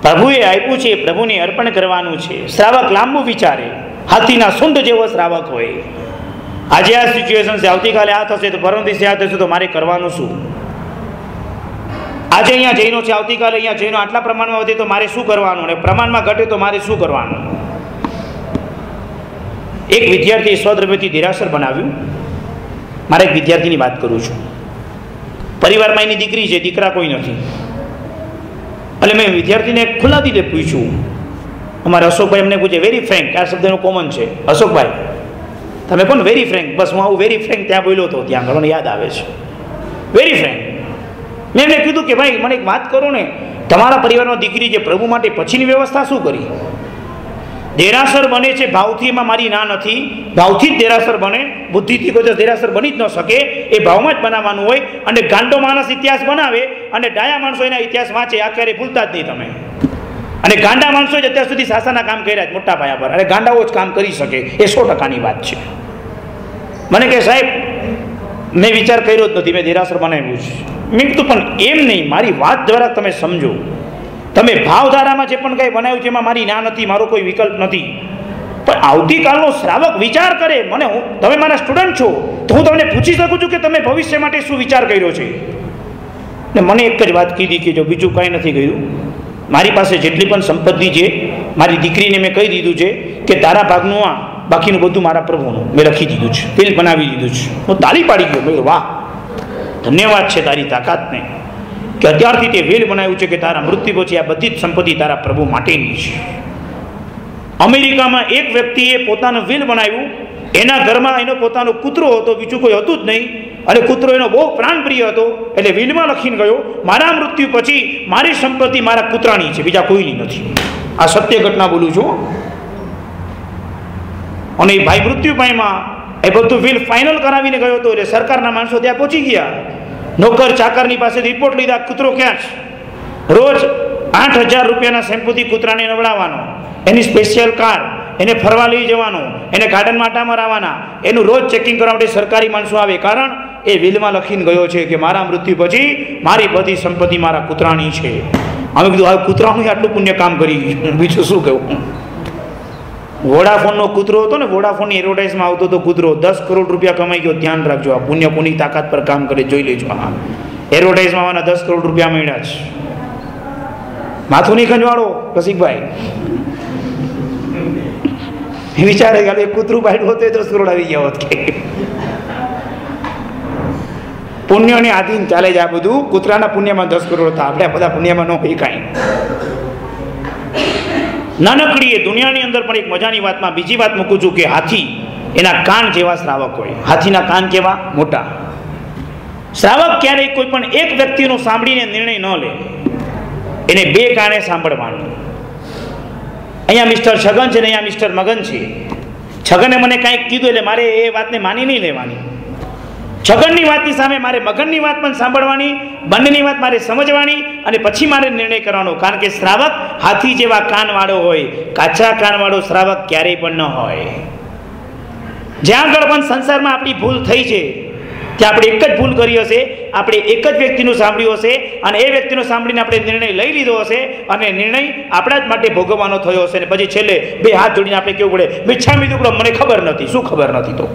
[SPEAKER 2] પ્રભુએ આપ્યું છે, પ્રભુને અર્પણ કરવાનું છે. શ્રાવક લાંબુ વિચારે, હાથીના સૂંઢ જેવો શ્રાવક હોય. આજે આ સિચ્યુએશન છે, આવતીકાલે આ થશે, તો પરમ દિવસે આ થશે, તો મારે કરવાનું શું? આજે અહીંયા જૈનો છે, આવતીકાલે અહીંયા જૈનો આટલા પ્રમાણમાં વધે તો મારે શું કરવાનું, અને પ્રમાણમાં ઘટે તો મારે શું કરવાનું? એક વિદ્યાર્થી સ્વદ્રવ્યથી દેરાસર બનાવ્યું. મારે એક વિદ્યાર્થીની વાત કરું છું. પરિવારમાં એની દીકરી છે, દીકરા કોઈ નથી. એટલે મેં વિદ્યાર્થીને ખુલ્લા દિલે પૂછ્યું. અમારે અશોકભાઈ એમને પૂછે, વેરી ફ્રેન્ક, આ શબ્દ એનો કોમન છે. અશોકભાઈ તમે પણ વેરી ફ્રેન્ક. બસ હું આવું વેરી ફ્રેન્ક ત્યાં બોલ્યો હતો, ત્યાં ઘણો યાદ આવે છે. Very Frank. મેં એમને કીધું કે ભાઈ મને એક વાત કરો ને, તમારા પરિવારમાં દીકરી જે પ્રભુ માટે પછીની વ્યવસ્થા શું કરી? દેરાસર બને છે ભાવથી, એમાં મારી ના નથી. ભાવથી જ દેરાસર બને, બુદ્ધિથી કોઈ દેરાસર બની જ ન શકે. એ ભાવમાં જ બનાવવાનું હોય. અને ગાંડો માણસ ઇતિહાસ બનાવે અને ડાયા માણસો એના ઇતિહાસ વાંચે, આ ક્યારે ભૂલતા જ નહીં તમે. અને ગાંડા માણસો જ અત્યાર સુધી સાસાના કામ કર્યા જ મોટા પાયા પર, અને ગાંડાઓ જ કામ કરી શકે, એ 100%ની વાત છે. મને કે સાહેબ મેં વિચાર કર્યો જ નથી, મેં દેરાસર બનાવ્યું છે. મેં કીધું પણ એમ નહીં, મારી વાત દ્વારા તમે સમજો. તમે ભાવધારામાં જે પણ કંઈ બનાવ્યું છે એમાં મારી ના નથી, મારો કોઈ વિકલ્પ નથી. પણ આવતીકાલનો શ્રાવક વિચાર કરે, તમે મારા સ્ટુડન્ટ છો તો હું તમને પૂછી શકું છું કે તમે ભવિષ્ય માટે શું વિચાર કર્યો છે? ને મને એક જ વાત કીધી કે જો બીજું કાંઈ નથી કર્યું, મારી પાસે જેટલી પણ સંપત્તિ છે મારી દીકરીને મેં કહી દીધું છે કે તારા ભાગનું આ, બાકીનું બધું મારા પ્રભુનું. મેં લખી દીધું છે, બિલ બનાવી દીધું છે. હું તાળી પાડી ગયો. મેં વાહ, ધન્યવાદ છે તારી તાકાતને કે અત્યારથી તે વેલ બનાવ્યું છે કે તારા મૃત્યુ પછી આ બધી જ સંપત્તિ તારા પ્રભુ માટેની છે. અમેરિકામાં એક વ્યક્તિએ પોતાનું વેલ બનાવ્યું. એના ઘરમાં એનો પોતાનો કૂતરો હતો, બીજું કોઈ હતું જ નહીં. અને કૂતરો એનો બહુ પ્રાણપ્રિય હતો, એટલે વિલમાં લખીને ગયો, મારા મૃત્યુ પછી મારી સંપત્તિ મારા કૂતરાની છે, બીજા કોઈની નથી. આ સત્ય ઘટના બોલું છું. અને એ ભાઈ મૃત્યુ પામ્યા, એ બધું વિલ ફાઇનલ કરાવીને ગયો હતો. એટલે સરકારના માણસો ત્યાં પહોંચી ગયા, નોકર ચાકરની પાસે રિપોર્ટ લીધા, કૂતરો ક્યાં છે? રોજ 8,000 રૂપિયાના શેમ્પૂથી કૂતરાને નવડાવવાનો, એની સ્પેશિયલ કાર, એને ફરવા લઈ જવાનો, એને ગાર્ડનમાં આટા મરાવવાના, એનું રોજ ચેકિંગ કરવા માટે સરકારી માણસો આવે. કારણ એ વિલમાં લખીને ગયો છે કે મારા મૃત્યુ પછી મારી બધી સંપત્તિ મારા કૂતરાની છે. અમે કીધું હવે કૂતરાનું આટલું પુણ્ય કામ કરી ગયું, બીજું શું કહું. વોડાફોનનો કૂતરો હતો ને, વોડાફોનની એડવર્ટાઇઝમાં આવતો હતો કૂતરો, 10 કરોડ રૂપિયા કમાઈ ગયો. ધ્યાન રાખજો, આ પુણ્ય કોની તાકાત પર કામ કરે જોઈ લેજો. હા, એડવર્ટાઇઝમાં આવવાના 10 કરોડ રૂપિયા મળ્યા છે. માથું નહીં ખંજવાળો રસિકભાઈ. વિચારે કે કૂતરું પાડ્યું હોત 10 કરોડ આવી ગયા હોત. પુણ્યને આધીન ચાલે છે આ બધું. કૂતરાના પુણ્યમાં 10 કરોડ હતા, આપણે બધા પુણ્યમાં ન હોય કાંઈ. નાનકડી એ દુનિયાની અંદર પણ એક મજાની વાતમાં બીજી વાત મૂકું છું કે હાથી, એના કાન જેવા શ્રાવક હોય. હાથીના કાન કેવા? મોટા. શ્રાવક ક્યારેય કોઈ પણ એક વ્યક્તિનો સાંભળીને નિર્ણય ન લે, એને 2 કાને સાંભળવાનું. અહીંયા મિસ્ટર છગન છે ને અહીંયા મિસ્ટર મગન છે. છગને મને કાંઈક કીધું એટલે મારે એ વાતને માની નહીં લેવાની. છગનની વાતની સામે મારે મગનની વાત પણ સાંભળવાની, બંનેની વાત મારે સમજવાની અને પછી મારે નિર્ણય કરવાનો. કારણ કે શ્રાવક હાથી જેવા કાનવાળો હોય, કાચા કાનવાળો શ્રાવક ક્યારેય પણ ન હોય. જ્યાં આગળ પણ સંસારમાં આપણી ભૂલ થઈ છે, કે આપણે એક જ ભૂલ કરી હશે, આપણે એક જ વ્યક્તિનું સાંભળ્યું હશે અને એ વ્યક્તિનું સાંભળીને આપણે નિર્ણય લઈ લીધો હશે અને નિર્ણય આપણા જ માટે ભોગવવાનો થયો હશે. અને પછી છેલ્લે બે હાથ જોડીને આપણે કેવું પડે, મિચ્છામી દુક્કડમ, મને ખબર નથી. શું ખબર નથી? તો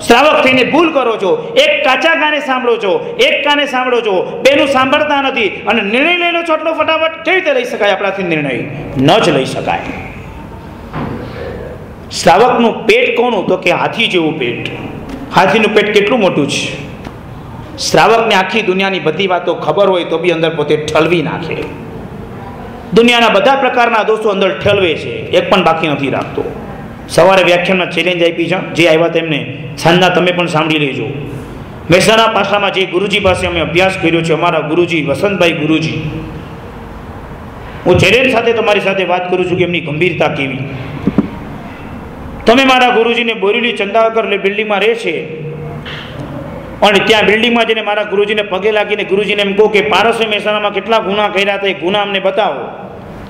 [SPEAKER 2] શ્રાવક થઈને ભૂલ કરો છો, એક કાચા કાને સાંભળો છો, એક કાને સાંભળો છો, બેનું સાંભળતા નથી અને નિર્ણય લઈ લો છો એટલો ફટાફટ. કેવી રીતે લઈ શકાય આપણાથી નિર્ણય? ન જ લઈ શકાય. શ્રાવકનું પેટ કોનું? તો કે હાથી જેવું પેટ. હાથીનું પેટ કેટલું મોટું છે? શ્રાવકને આખી દુનિયાની બધી વાતો ખબર હોય તો બી અંદર પોતે ઠલવી નાખે. દુનિયાના બધા પ્રકારના દોષો અંદર ઠલવે છે, એક પણ બાકી નથી રાખતો. સવારે વ્યાખ્યાનમાં ચેલેન્જ આપી છે, જે આવ્યા તેમને સાંજના તમે પણ સાંભળી લેજો. મહેસાણા પાસામાં જે ગુરુજી પાસે અમે અભ્યાસ કર્યો છે, અમારા ગુરુજી વસંતભાઈ ગુરુજી, હું ચેલેન્જ સાથે તમારી સાથે વાત કરું છું કે એમની ગંભીરતા કેવી. તમે મારા ગુરુજીને બોરીલી ચંદાવકર બિલ્ડિંગમાં રહે છે અને ત્યાં બિલ્ડિંગમાં જઈને મારા ગુરુજીને પગે લાગીને ગુરુજીને એમ કહો કે પારસે મહેસાણામાં કેટલા ગુના કર્યા હતા, એ ગુના અમને બતાવો.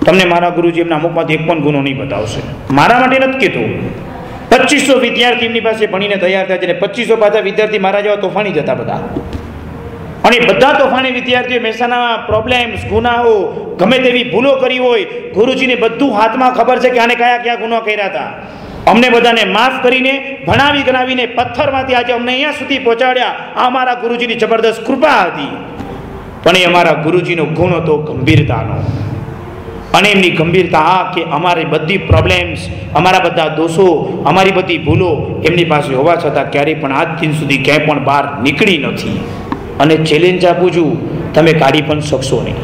[SPEAKER 2] તમને મારા ગુરુજી એમના મુખમાંથી એક પણ ગુનો નહીં બતાવશે. મારા માટે નથી કહેતો. 2500 વિદ્યાર્થી એમની પાસે ભણીને તૈયાર થયા છે અને 2500 પાછા વિદ્યાર્થી મારા જેવા તોફાની જતા બધા. અને બધા તોફાની વિદ્યાર્થીઓ મહેસાણામાં પ્રોબ્લેમ્સ, ગુનાઓ, ગમે તેવી ભૂલો કરી હોય, ગુરુજીને બધું હાથમાં ખબર છે કે આને કયા કયા ગુનો કર્યા હતા. અમને બધાને માફ કરીને ભણાવી ગણાવીને પથ્થરમાંથી આજે અમને અહીંયા સુધી પહોંચાડ્યા. આ અમારા ગુરુજીની જબરદસ્ત કૃપા હતી. પણ એ અમારા ગુરુજીનો ગુણ હતો ગંભીરતાનો. અને એમની ગંભીરતા આ કે અમારી બધી પ્રોબ્લેમ્સ, અમારા બધા દોષો, અમારી બધી ભૂલો એમની પાસે હોવા છતાં ક્યારેય પણ આજ દિન સુધી ક્યાંય પણ બહાર નીકળી નથી. અને ચેલેન્જ આપું છું, તમે કાઢી પણ શકશો નહીં.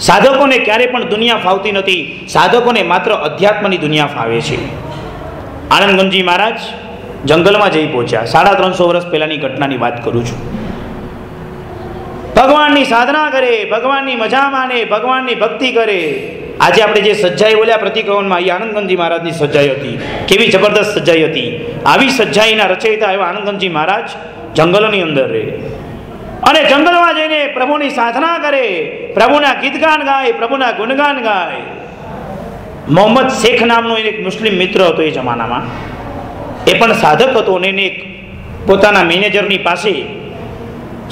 [SPEAKER 2] સાધકોને ક્યારેય પણ દુનિયા ફાવતી નથી. સાધકોને માત્ર અધ્યાત્મની દુનિયા ફાવે છે. આનંદગંજી મહારાજ જંગલમાં જઈ પહોંચ્યા. 350 વર્ષ પહેલાની ઘટનાની વાત કરું છું. ભગવાનની સાધના કરે, ભગવાનની મજા માને, ભગવાનની ભક્તિ કરે. આજે આપણે જે સજ્જાઈ બોલ્યા પ્રતિક્રમણમાં, એ આનંદગંજી મહારાજની સજ્જાઈ હતી. કેવી જબરદસ્ત સજ્જાઈ હતી! આવી સજ્જાઈના રચયિતા એવા આનંદગંજી મહારાજ જંગલની અંદર રહે અને જંગલમાં જઈને પ્રભુની સાધના કરે, પ્રભુના ગીતગાન ગાય, પ્રભુના ગુણગાન ગાય. મોહમ્મદ શેખ નામનો એક મુસ્લિમ મિત્ર હતો એ જમાનામાં. એ પણ સાધક હતો અને એને પોતાના મેનેજરની પાસે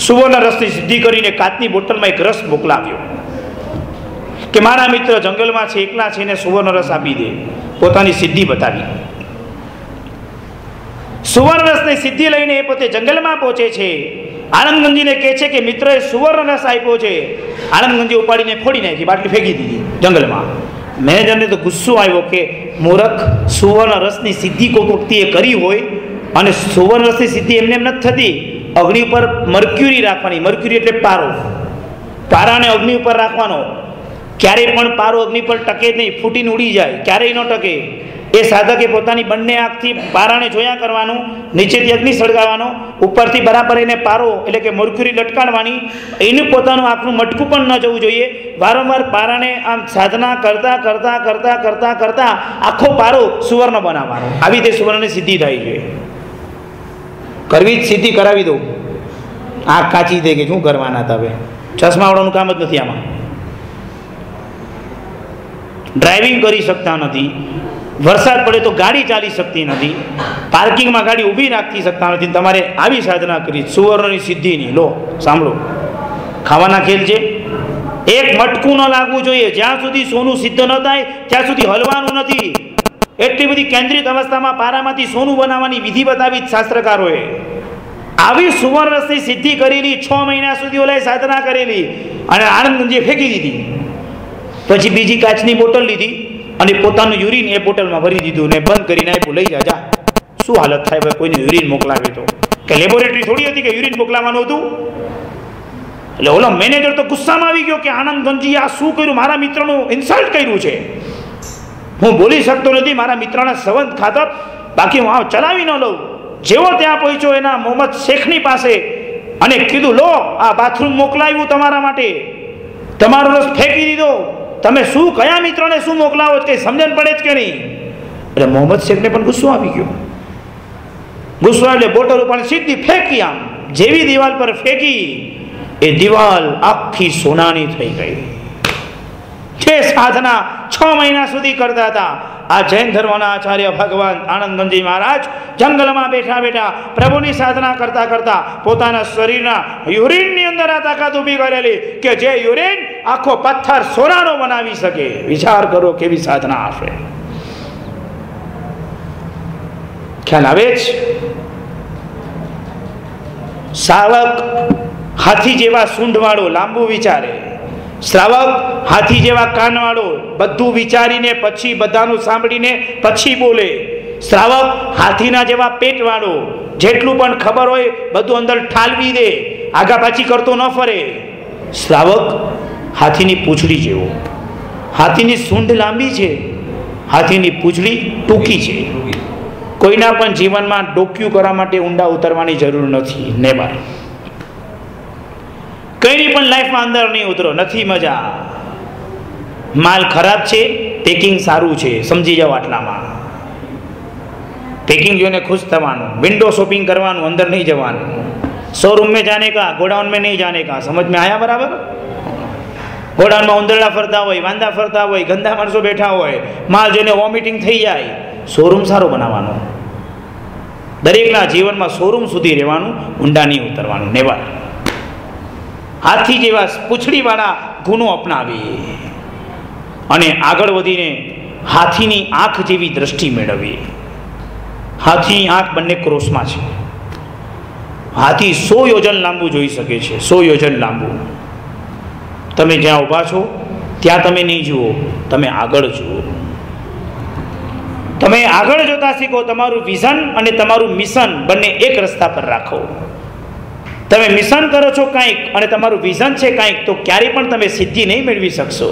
[SPEAKER 2] સુવર્ણ રસની સિદ્ધિ કરીને કાચની બોટલમાં એક રસ મોકલાવ્યો કે મારા મિત્ર જંગલમાં છે, એકલા છે, એને સુવર્ણ રસ આપી દે. પોતાની સિદ્ધિ બતાવી. સુવર્ણ રસની સિદ્ધિ લઈને એ પોતે જંગલમાં પહોંચે છે. આનંદગંજીને કહે છે કે મિત્રએ સુવર્ણ રસ આપ્યો છે. આનંદગંજી ઉપાડીને ફોડી નાખી, બાટલી ફેંકી દીધી જંગલમાં. મેનેજરને તો ગુસ્સો આવ્યો કે મૂર્ખ, સુવર્ણ રસની સિદ્ધિ કોઈ વ્યક્તિએ કરી હોય અને સુવર્ણ રસની સિદ્ધિ એમને એમ નથી થતી. અગ્નિ ઉપર મર્ક્યુરી રાખવાની. મર્ક્યુરી એટલે પારો. પારાને અગ્નિ ઉપર રાખવાનો. ક્યારેય પણ પારો અગ્નિ પર ટકે જ નહીં, ફૂટીને ઉડી જાય, ક્યારેય ન ટકે. એ સાધકે પોતાની બંને આંખથી પારાને જોયા કરવાનું, નીચેથી અગ્નિ સળગાવવાનો, ઉપરથી બરાબર એને પારો એટલે કે મર્ક્યુરી લટકાડવાની. એનું પોતાનું આંખનું મટકું પણ ન જવું જોઈએ. વારંવાર પારાને આમ સાધના કરતા કરતા કરતા કરતા કરતા આખો પારો સુવર્ણ બનાવવાનો. આવી રીતે સુવર્ણની સિદ્ધિ થાય છે. કરવી જ સિદ્ધિ કરાવી દો. આંખ કાચી થઈ ગઈ, શું કરવાના હતા હવે? ચશ્મા વાળાનું કામ જ નથી આમાં. ડ્રાઇવિંગ કરી શકતા નથી. વરસાદ પડે તો ગાડી ચાલી શકતી નથી. પાર્કિંગમાં ગાડી ઊભી રાખી શકતા નથી. તમારે આવી સાધના કરી સુવર્ણની સિદ્ધિની. લો સાંભળો, ખાવાના ખેલ છે. એક મટકું ન લાગવું જોઈએ. જ્યાં સુધી સોનું સિદ્ધ ન થાય ત્યાં સુધી હલવાનું નથી. એટલી બધી કેન્દ્રિત અવસ્થામાં પારામાંથી સોનું બનાવવાની વિધિ બતાવી શાસ્ત્રકારોએ. આવી સુવર્ણ રસની સિદ્ધિ કરેલી 6 મહિના સુધી ઓલાએ સાધના કરેલી અને આનંદગંજીએ ફેંકી દીધી. પછી બીજી કાચની બોટલ લીધી અને પોતાનું યુરિન એ બોટલમાં ભરી દીધું ને બંધ કરીને આપ્યું, લઈ જા. શું હાલત થાય ભાઈ કોઈને યુરિન મોકલાવે તો? કે લેબોરેટરી થોડી હતી કે યુરિન મોકલાવાનું હતું? એટલે ઓલો મેનેજર તો ગુસ્સામાં આવી ગયો કે આનંદગંજીએ આ શું કર્યું? મારા મિત્રનું ઇન્સલ્ટ કર્યું છે. હું બોલી શકતો નથી, મારા મિત્રના સંબંધ ખાતર, બાકી હું આ ચલાવી ન લઉં. જેવો ત્યાં પહોંચ્યો એના મોહમ્મદ શેખની પાસે અને કીધું, લો આ બાથરૂમ મોકલાવ્યું તમારા માટે, તમારો રસ ફેંકી દીધો. તમે શું કયા મિત્રને શું મોકલાવો છો? કંઈ સમજણ પડે જ કે નહીં? એટલે મોહમ્મદ શેખને પણ ગુસ્સો આવી ગયો. ગુસ્સો એટલે બોટલ ઉપર સીધી ફેંકી. આમ જેવી દિવાલ પર ફેંકી, એ દિવાલ આખી સોનાની થઈ ગઈ. જે સાધના 6 મહિના સુધી કરતા હતા આ જૈન ધર્મના આચાર્ય ભગવાન આનંદગંજી મહારાજ જંગલમાં બેઠા બેઠા પ્રભુની સાધના કરતા કરતા પોતાના શરીરના યુરિનની અંદર આ તાકાત ઊભી કરેલી કે જે યુરિન આખો પથ્થર સોનાનો બનાવી શકે. વિચાર કરો કેવી સાધના હશે. ખ્યાલ આવે જ? શ્રાવક હાથી જેવા સૂંઢવાળો લાંબુ વિચારે, શ્રાવક હાથી જેવા કાનવાળો બધું વિચારીને પછી બધાનું સાંભળીને પછી બોલે. શ્રાવક હાથીના જેવા પેટવાળો જેટલું પણ ખબર હોય બધું અંદર ઠાલવી દે, આગા પાછી કરતો ન ફરે. શ્રાવક હાથીની પૂંછડી જેવો. હાથીની સૂંઢ લાંબી છે, હાથીની પૂંછડી ટૂંકી છે. કોઈના પણ જીવનમાં ડોક્યું કરવા માટે ઊંડા ઉતરવાની જરૂર નથી. નેવર. કઈની પણ લાઈફમાં અંદર નહીં ઉતરો, નથી મજા. માલ ખરાબ છે, પેકિંગ સારું છે, સમજી જાઓ આટલામાં. પેકિંગ જોઈને ખુશ થવાનું, વિન્ડો શોપિંગ કરવાનું, અંદર નહીં જવાનું. શોરૂમ में जाने का, गोडाउन में नहीं जाने का. समझ में आया बराबर? ગોડાઉનમાં ઉંદરડા ફરતા હોય, વાંદા ફરતા હોય, ગંદા માણસો બેઠા હોય, માલ જોઈને વોમિટિંગ થઈ જાય. શોરૂમ સારો બનાવવાનો. દરેકના જીવનમાં શોરૂમ સુધી રહેવાનું, ઊંડા નહીં ઉતરવાનું. નેવાર. હાથી જેવા પૂંછડીવાળા ગુણો અપનાવી અને આગળ વધીને હાથીની આંખ જેવી દ્રષ્ટિ મેળવી. હાથીની આંખ બંને ક્રોસમાં છે. હાથી 100 યોજન લાંબુ જોઈ શકે છે. 100 યોજન લાંબુ. તમે જ્યાં ઊભા છો ત્યાં તમે નહીં જુઓ, તમે આગળ જુઓ. તમે આગળ જોતા શીખો. તમારું વિઝન અને તમારું મિશન બંને એક રસ્તા પર રાખો. તમે મિશન કરો છો કંઈક અને તમારું વિઝન છે કંઈક, તો ક્યારેય પણ તમે સિદ્ધિ નહીં મેળવી શકશો.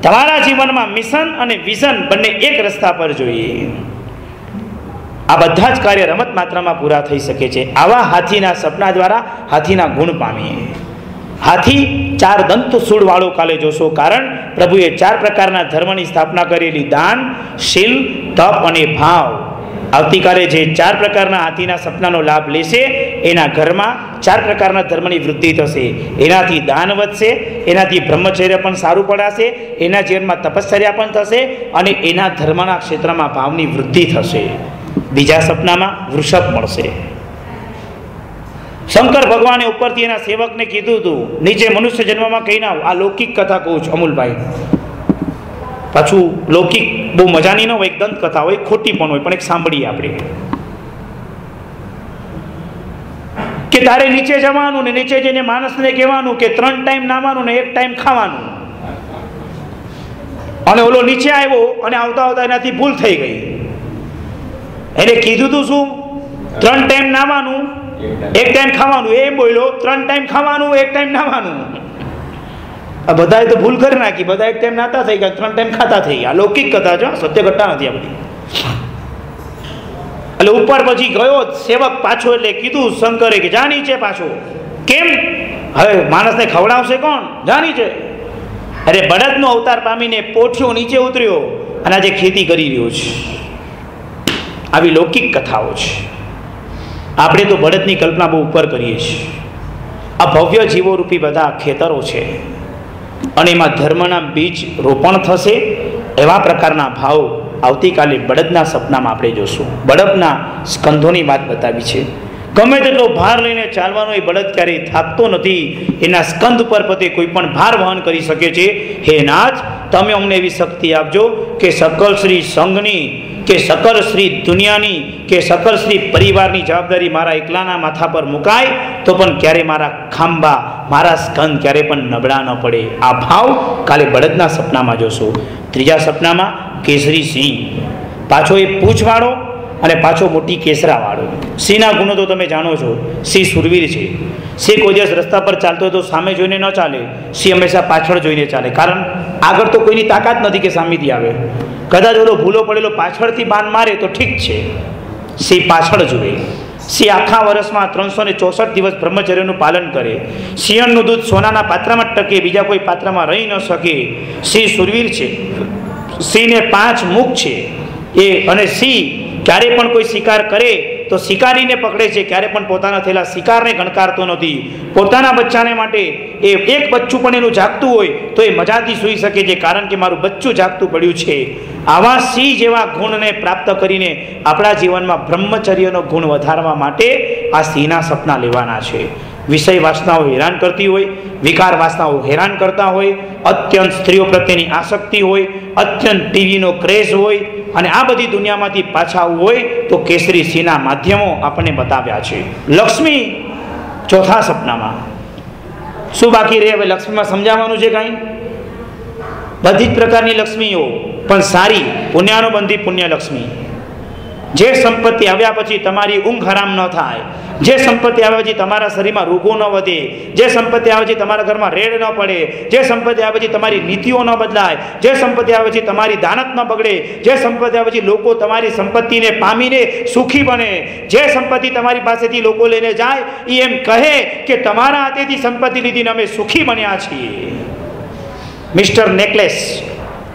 [SPEAKER 2] તમારા જીવનમાં મિશન અને વિઝન બંને એક રસ્તા પર જોઈએ. આ બધા જ કાર્ય રમત માત્રામાં પૂરા થઈ શકે છે. આવા હાથીના સપના દ્વારા હાથીના ગુણ પામીએ. હાથી 4 દંત સૂળ વાળો કાલે જોશો, કારણ પ્રભુએ 4 પ્રકારના ધર્મની સ્થાપના કરેલી: દાન, શીલ, તપ અને ભાવ. આવતીકાલે જે 4 પ્રકારના હાથીના સપનાનો લાભ લેશે એના ઘરમાં 4 પ્રકારના ધર્મની વૃદ્ધિ થશે. એનાથી દાન વધશે, એનાથી બ્રહ્મચર્ય પણ સારું પડાશે, એના જીવનમાં તપશ્ચર્યા પણ થશે અને એના ધર્મના ક્ષેત્રમાં ભાવની વૃદ્ધિ થશે. બીજા સપનામાં વૃષભ મળશે. શંકર ભગવાને ઉપરથી એના સેવકને કીધું હતું, નીચે મનુષ્ય જન્મમાં કહી ના. આ લૌકિક કથા કહું છું અમૂલભાઈ. પાછું લૌકિક બહુ મજાની ન હોય, એક દંત કથા હોય, ખોટી પણ હોય, પણ એક સાંભળીએ આપણે. કે તારે નીચે જવાનું ને નીચે જઈને માણસને કહેવાનું કે 3 ટાઈમ નાવાનું ને 1 ટાઈમ ખાવાનું. અને ઓલો નીચે આવ્યો અને આવતા આવતા એનાથી ભૂલ થઈ ગઈ. એને કીધું તું શું? 3 ટાઈમ નાવાનું, 1 ટાઈમ ખાવાનું. એ બોલ્યો 3 ટાઈમ ખાવાનું, 1 ટાઈમ નાવાનું. આ બધાએ તો ભૂલ કરી નાખી. બધા 1 ટાઈમ નાતા થઈ ગયા, 3 ટાઈમ ખાતા થઈ ગયા. લૌકિક કથા છે, સત્ય ઘટના નથી આ બધી. એટલે ઉપર પછી ગયો સેવક પાછો, એટલે કીધું શંકરે કે જા નીચે પાછો. કેમ? હવે માણસને ખવડાવશે કોણ? જા નીચે. અરે બળદનો અવતાર પામીને પોઠિયો નીચે ઉતર્યો અને આજે ખેતી કરી રહ્યો છે. આવી લૌકિક કથાઓ છે. આપણે તો બળદની કલ્પના બહુ ઉપર કરીએ છીએ. આ ભવ્ય જીવોરૂપી બધા ખેતરો છે અને એમાં ધર્મના બીજ રોપણ થશે. એવા પ્રકારના ભાવ આવતીકાલે બળદના સપનામાં આપણે જોશું. બળદના સ્કંધોની વાત બતાવી છે. ગમે તેટલો ભાર લઈને ચાલવાનો એ બળદ ક્યારેય થાકતો નથી. એના સ્કંધ પર પોતે કોઈ પણ ભાર વહન કરી શકે છે. હે નાથ, તમે અમને એવી શક્તિ આપજો કે સકલ શ્રી સંઘની, કે સકલ શ્રી દુનિયાની, કે સકલ શ્રી પરિવારની જવાબદારી મારા એકલાના માથા પર મુકાય તો પણ ક્યારે મારા ખાંભા, મારા સ્કંદ ક્યારે પણ નબળા ન પડે. આ ભાવ કાલે બળદના સપનામાં જોશો. ત્રીજા સપનામાં કેસરી સિંહ. પાછો એ પૂંછવાળો અને પાછો મોટી કેસરાવાળો. સિંહના ગુણો તો તમે જાણો છો. સિંહ સુરવીર છે. સિંહ કોઈ દિવસ રસ્તા પર ચાલતો હોય તો સામે જોઈને ન ચાલે. સિંહ હંમેશા પાછળ જોઈને ચાલે, કારણ આગળ તો કોઈની તાકાત નથી કે સામેથી આવે. કદાચ ઓલો ભૂલો પડેલો પાછળથી બાન મારે તો ઠીક છે, સિંહ પાછળ જુએ. સિંહ આખા વર્ષમાં 364 દિવસ બ્રહ્મચર્યનું પાલન કરે. સિંહણનું દૂધ સોનાના પાત્રમાં જ ટકે, બીજા કોઈ પાત્રમાં રહી ન શકે. સિંહ સુરવીર છે. સિંહને 5 મુખ છે એ, અને સિંહ ક્યારે પણ કોઈ શિકાર કરે તો શિકારીને પકડે છે, ક્યારે પણ પોતાના થયેલા શિકારને ગણકારતો નથી. પોતાના બચ્ચાને માટે એ એક બચ્ચું પણ એનું જાગતું હોય તો એ મજાથી સૂઈ શકે છે, કારણ કે મારું બચ્ચું જાગતું પડ્યું છે. આવા સિંહ જેવા ગુણને પ્રાપ્ત કરીને આપણા જીવનમાં બ્રહ્મચર્યનો ગુણ વધારવા માટે આ સિંહના સપના લેવાના છે. વિષય વાસનાઓ હેરાન કરતી હોય, વિકાર વાસનાઓ હેરાન કરતા હોય, અત્યંત સ્ત્રીઓ પ્રત્યેની આસક્તિ હોય, અત્યંત ટીવીનો ક્રેઝ હોય અને આ બધી દુનિયામાંથી પાછા આવવું હોય તો કેસરી સિંહના માધ્યમો આપણને બતાવ્યા છે. લક્ષ્મી ચોથા સપનામાં શું બાકી રહે? હવે લક્ષ્મીમાં સમજાવવાનું છે કાંઈ? બધી જ પ્રકારની લક્ષ્મીઓ, પણ સારી પુણ્યાનુબંધી પુણ્ય લક્ષ્મી. જે સંપત્તિ આવ્યા પછી તમારી ઊંઘ હરામ ન થાય, જે સંપત્તિ આવ્યા પછી તમારા શરીરમાં રોગો ન વધે, જે સંપત્તિ આવે પછી તમારા ઘરમાં રેડ ન પડે, જે સંપત્તિ આવે પછી તમારી નીતિઓ ન બદલાય, જે સંપત્તિ આવે પછી તમારી દાનત ન બગડે, જે સંપત્તિ આવે પછી લોકો તમારી સંપત્તિને પામીને સુખી બને, જે સંપત્તિ તમારી પાસેથી લોકો લઈને જાય એ એમ કહે કે તમારા હાથેથી સંપત્તિ લીધીને અમે સુખી બન્યા છીએ. મિસ્ટર નેકલેસ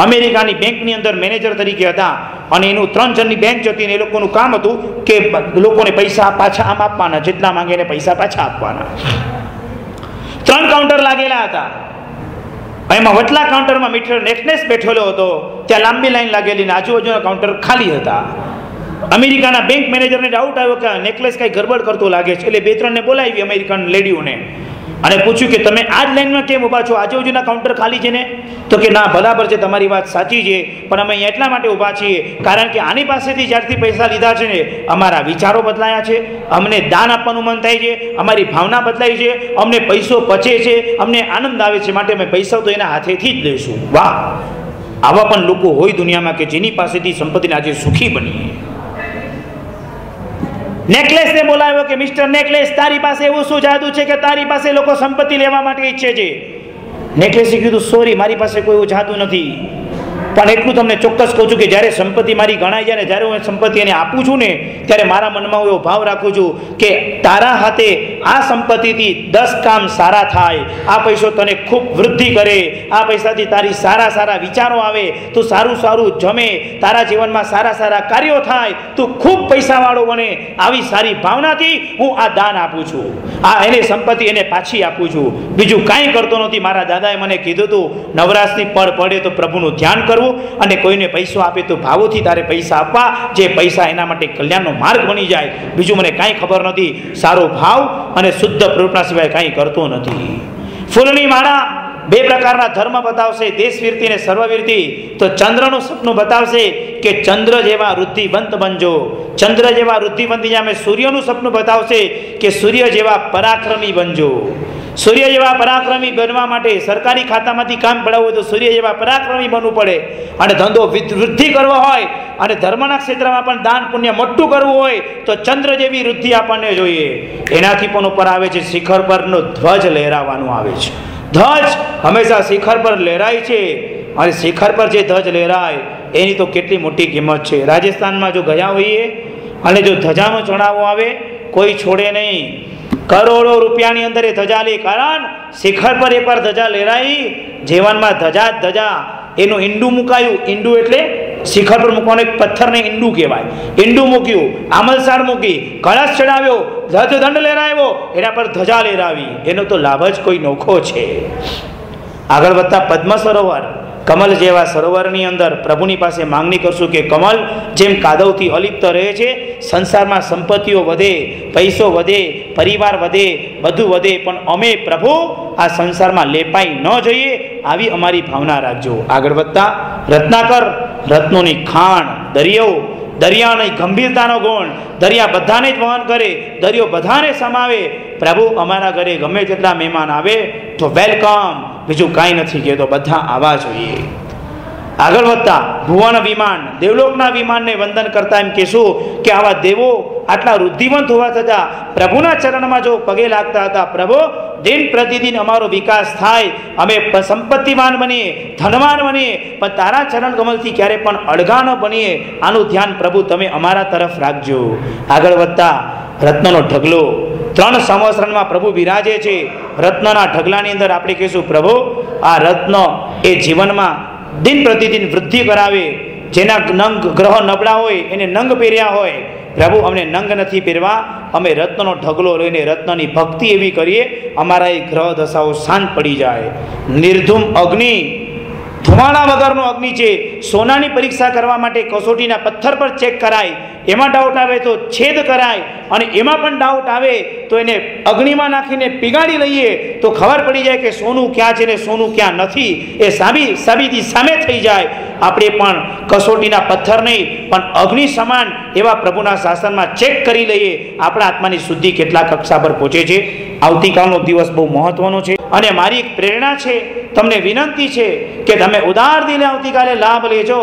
[SPEAKER 2] અમેરિકાની બેંકની અંદર મેનેજર તરીકે હતા અને એનું 3 જણની બેંક હતી. એ લોકોનું કામ હતું કે લોકોને પૈસા પાછા આમ આપવાના, જેટલા માંગે એને પૈસા પાછા આપવાના. 3 કાઉન્ટર લાગેલા હતા. એમાં વટલા કાઉન્ટરમાં મિસ્ટર નેકલેસ બેઠેલો હતો. ત્યાં લાંબી લાઈન લાગેલી, આજુબાજુના કાઉન્ટર ખાલી હતા. અમેરિકાના બેંક મેનેજરને ડાઉટ આવ્યો કે નેકલેસ કઈ ગરબડ કરતો લાગે છે. એટલે 2-3 ને બોલાવી અમેરિકન લેડીઓને અને પૂછ્યું કે તમે આ જ લાઈનમાં કેમ ઊભા છો? આજુબાજુના કાઉન્ટર ખાલી છે ને? તો કે ના, બરાબર છે, તમારી વાત સાચી છે, પણ અમે અહીંયા એટલા માટે ઊભા છીએ કારણ કે આની પાસેથી જ્યારથી પૈસા લીધા છે ને અમારા વિચારો બદલાયા છે, અમને દાન આપવાનું મન થાય છે, અમારી ભાવના બદલાઈ છે, અમને પૈસો પચે છે, અમને આનંદ આવે છે, માટે અમે પૈસા તો એના હાથેથી જ લઈશું. વાહ, આવા પણ લોકો હોય દુનિયામાં કે જેની પાસેથી સંપત્તિને આજે સુખી બનીએ. નેકલેસને બોલાવ્યો કે મિસ્ટર નેકલેસ, તારી પાસે એવું શું જાદુ છે કે તારી પાસે લોકો સંપત્તિ લેવા માટે ઈચ્છે છે? નેકલેસે કીધું, સોરી, મારી પાસે કોઈ એવું જાદુ નથી, પણ એટલું તમને ચોક્કસ કહું છું કે જ્યારે સંપત્તિ મારી ગણાઈ જાય ને જ્યારે હું સંપત્તિ એને આપું છું ને ત્યારે મારા મનમાં હું એવો ભાવ રાખું છું કે તારા હાથે આ સંપત્તિથી 10 કામ સારા થાય, આ પૈસો તને ખૂબ વૃદ્ધિ કરે, આ પૈસાથી તારી સારા સારા વિચારો આવે, તું સારું સારું જમે, તારા જીવનમાં સારા સારા કાર્યો થાય, તું ખૂબ પૈસાવાળો બને, આવી સારી ભાવનાથી હું આ દાન આપું છું, આ એને સંપત્તિ એને પાછી આપું છું, બીજું કાંઈ કરતો નથી. મારા દાદાએ મને કીધું હતું નવરાશની પળ પડે તો પ્રભુનું ધ્યાન કરવું અને કોઈને પૈસો આપે તો ભાવોથી તારે પૈસા આપવા, જે પૈસા એના માટે કલ્યાણનો માર્ગ બની જાય. બીજું મને કાંઈ ખબર નથી, સારો ભાવ અને શુદ્ધ પ્રવૃત્તિ સિવાય કાંઈ કરતો નથી. ફૂલની માળા 2 પ્રકારના ધર્મ બતાવશે, દેશવીરતી અને સર્વવીરતી. તો ચંદ્રનું સપનું બતાવશે કે ચંદ્ર જેવા વૃદ્ધિવંત બનજો, ચંદ્ર જેવા વૃદ્ધિવંત જામે. સૂર્યનું સપનું બતાવશે કે સૂર્ય જેવા પરાક્રમી બનજો. સૂર્ય જેવા પરાક્રમી બનવા માટે સરકારી ખાતામાંથી કામ પડાવવું હોય તો સૂર્ય જેવા પરાક્રમી બનવું પડે, અને ધંધો વૃદ્ધિ કરવો હોય અને ધર્મના ક્ષેત્રમાં પણ દાન પુણ્ય મોટું કરવું હોય તો ચંદ્ર જેવી વૃદ્ધિ આપણને જોઈએ. એનાથી પણ ઉપર આવે છે શિખર પરનો ધ્વજ લહેરાવાનું આવે છે. ધ્વજ હંમેશા શિખર પર લહેરાય છે અને શિખર પર જે ધ્વજ લહેરાય એની તો કેટલી મોટી કિંમત છે. રાજસ્થાનમાં જો ગયા હોઈએ અને જો ધજાનો ચડાવો આવે કોઈ છોડે નહીં, કરોડો રૂપિયાની અંદર એ ધજા લે, કારણ શિખર પર એકવાર ધજા લહેરાઈ, જીવનમાં ધજા જ ધજા. એનું ઈંડું મુકાયું, ઈંડું એટલે શિખર પર મૂકવાનું એક પથ્થરને ઈંડું કહેવાય. ઈંડું મૂક્યું, આમલસાર મૂકી, કળશ ચડાવ્યો, ધ્વજદંડ લહેરાવ્યો, એના પર ધજા લહેરાવી, એનો તો લાભ જ કોઈ નોખો છે. આગળ વધતા પદ્મ સરોવર, કમલ જેવા સરોવરની અંદર પ્રભુની પાસે માંગણી કરશું કે કમલ જેમ કાદવથી અલિપ્ત રહે છે, સંસારમાં સંપત્તિઓ વધે, પૈસો વધે, પરિવાર વધે, બધું વધે, પણ અમે પ્રભુ આ સંસારમાં લેપાઈ ન જઈએ, આવી અમારી ભાવના રાખજો. આગળ વધતા રત્નાકર, રત્નોની ખાણ, દરિયો, દરિયાની ગંભીરતાનો ગુણ, દરિયા બધાને જ વહન કરે, દરિયો બધાને સમાવે. પ્રભુ અમારા ઘરે ગમે તેટલા મહેમાન આવે તો વેલકમ, બીજું કાંઈ નથી કહેતો, બધા આવવા જોઈએ. આગળ વધતા ભુવન વિમાન, દેવલોકના વિમાનને વંદન કરતા એમ કહેશું કે આવા દેવો આટલા વૃદ્ધિવંત હોવા છતાં પ્રભુના ચરણમાં જો પગે લાગતા હતા, પ્રભુ દિન પ્રતિદિન અમારો વિકાસ થાય, અમે સંપત્તિવાન બનીએ, ધનવાન બનીએ, પણ તારા ચરણ કમલથી ક્યારે પણ અળગા ન બનીએ, આનું ધ્યાન પ્રભુ તમે અમારા તરફ રાખજો. આગળ વધતા રત્નનો ઢગલો, 3 સંવત્સરમાં પ્રભુ બિરાજે છે. રત્નના ઢગલાની અંદર આપણે કહીશું પ્રભુ આ રત્ન એ જીવનમાં દિન પ્રતિદિન વૃદ્ધિ કરાવે. જેના નંગ ગ્રહ નબળા હોય એને નંગ પહેર્યા હોય, પ્રભુ અમને નંગ નથી પહેરવા, અમે રત્નનો ઢગલો લઈને રત્નની ભક્તિ એવી કરીએ અમારા એ ગ્રહ દશાઓ શાંત પડી જાય. નિર્ધૂમ અગ્નિ, ધુમાડા વગરનો અગ્નિ છે. સોનાની પરીક્ષા કરવા માટે કસોટીના પથ્થર પર ચેક કરાય, એમાં ડાઉટ આવે તો છેદ કરાય, અને એમાં પણ ડાઉટ આવે તો એને અગ્નિમાં નાખીને પીગાડી લઈએ તો ખબર પડી જાય કે સોનું ક્યાં છે ને સોનું ક્યાં નથી. એ સાબિતી સામે થઈ જાય. આપણે પણ કસોટીના પથ્થર નહીં પણ અગ્નિ સમાન એવા પ્રભુના શાસનમાં ચેક કરી લઈએ આપણા આત્માની શુદ્ધિ કેટલા કક્ષા પર પહોંચે છે. આવતીકાલનો દિવસ બહુ મહત્વનો છે અને મારી એક પ્રેરણા છે, તમને વિનંતી છે કે તમે ઉદાર દિલે આવતીકાલે લાભ લેજો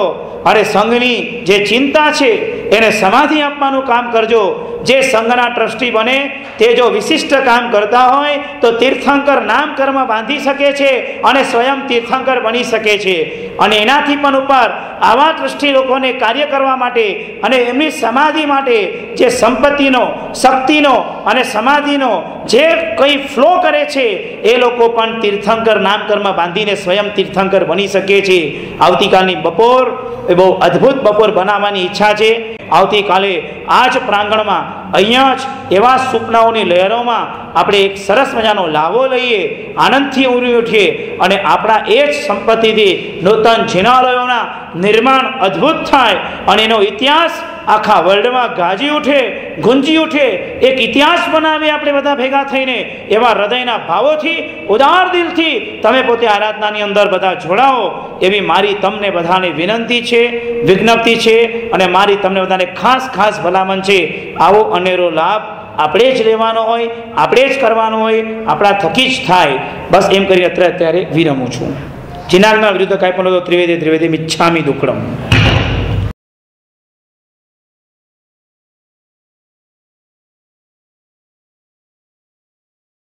[SPEAKER 2] અને સંઘની જે ચિંતા છે એને સમાધિ આપવાનું કામ કરજો. જે સંઘના ટ્રસ્ટી બને તે જો વિશિષ્ટ કામ કરતા હોય તો તીર્થંકર નામ કર્મ બાંધી શકે છે અને સ્વયં તીર્થંકર બની શકે છે. અને એનાથી પણ ઉપર આવા ટ્રસ્ટી લોકોને કાર્ય કરવા માટે અને એમની સમાધિ માટે જે સંપત્તિનો, શક્તિનો અને સમાધિનો જે કંઈ ફ્લો કરે છે એ લોકો પણ તીર્થંકર નામ કર્મ બાંધીને સ્વયં તીર્થંકર બની શકે છે. આવતીકાલની બપોર એ બહુ અદ્ભુત બપોર બનાવવાની ઈચ્છા છે. આવતીકાલે આ જ પ્રાંગણમાં અહીંયા જ એવા સપનાઓની લહેરોમાં આપણે એક સરસ મજાનો લાવો લઈએ, આનંદથી ઉરી ઉઠીએ અને આપણા એ જ સંપત્તિથી નૂતન જિનાલયોના નિર્માણ અદ્ભુત થાય અને એનો ઇતિહાસ આખા વર્લ્ડમાં ગાજી ઉઠે, ગુંજી ઉઠે. એક ઇતિહાસ બનાવીએ આપણે બધા ભેગા થઈને. એવા હૃદયના ભાવોથી, ઉદાર દિલથી તમે પોતે આરાધનાની અંદર બધા જોડાઓ એવી મારી તમને બધાને વિનંતી છે, વિજ્ઞપ્તિ છે અને મારી તમને બધાને ખાસ ભલામણ છે. આવો અનેરો લાભ આપણે જ લેવાનો હોય, આપણે જ કરવાનો હોય, આપણા થકી જ થાય. બસ એમ કરી અત્યારે વિરમું છું. જિનાગના વિરુદ્ધ કાંઈ પણ ત્રિવેદી મિચ્છામિ દુક્કડમ.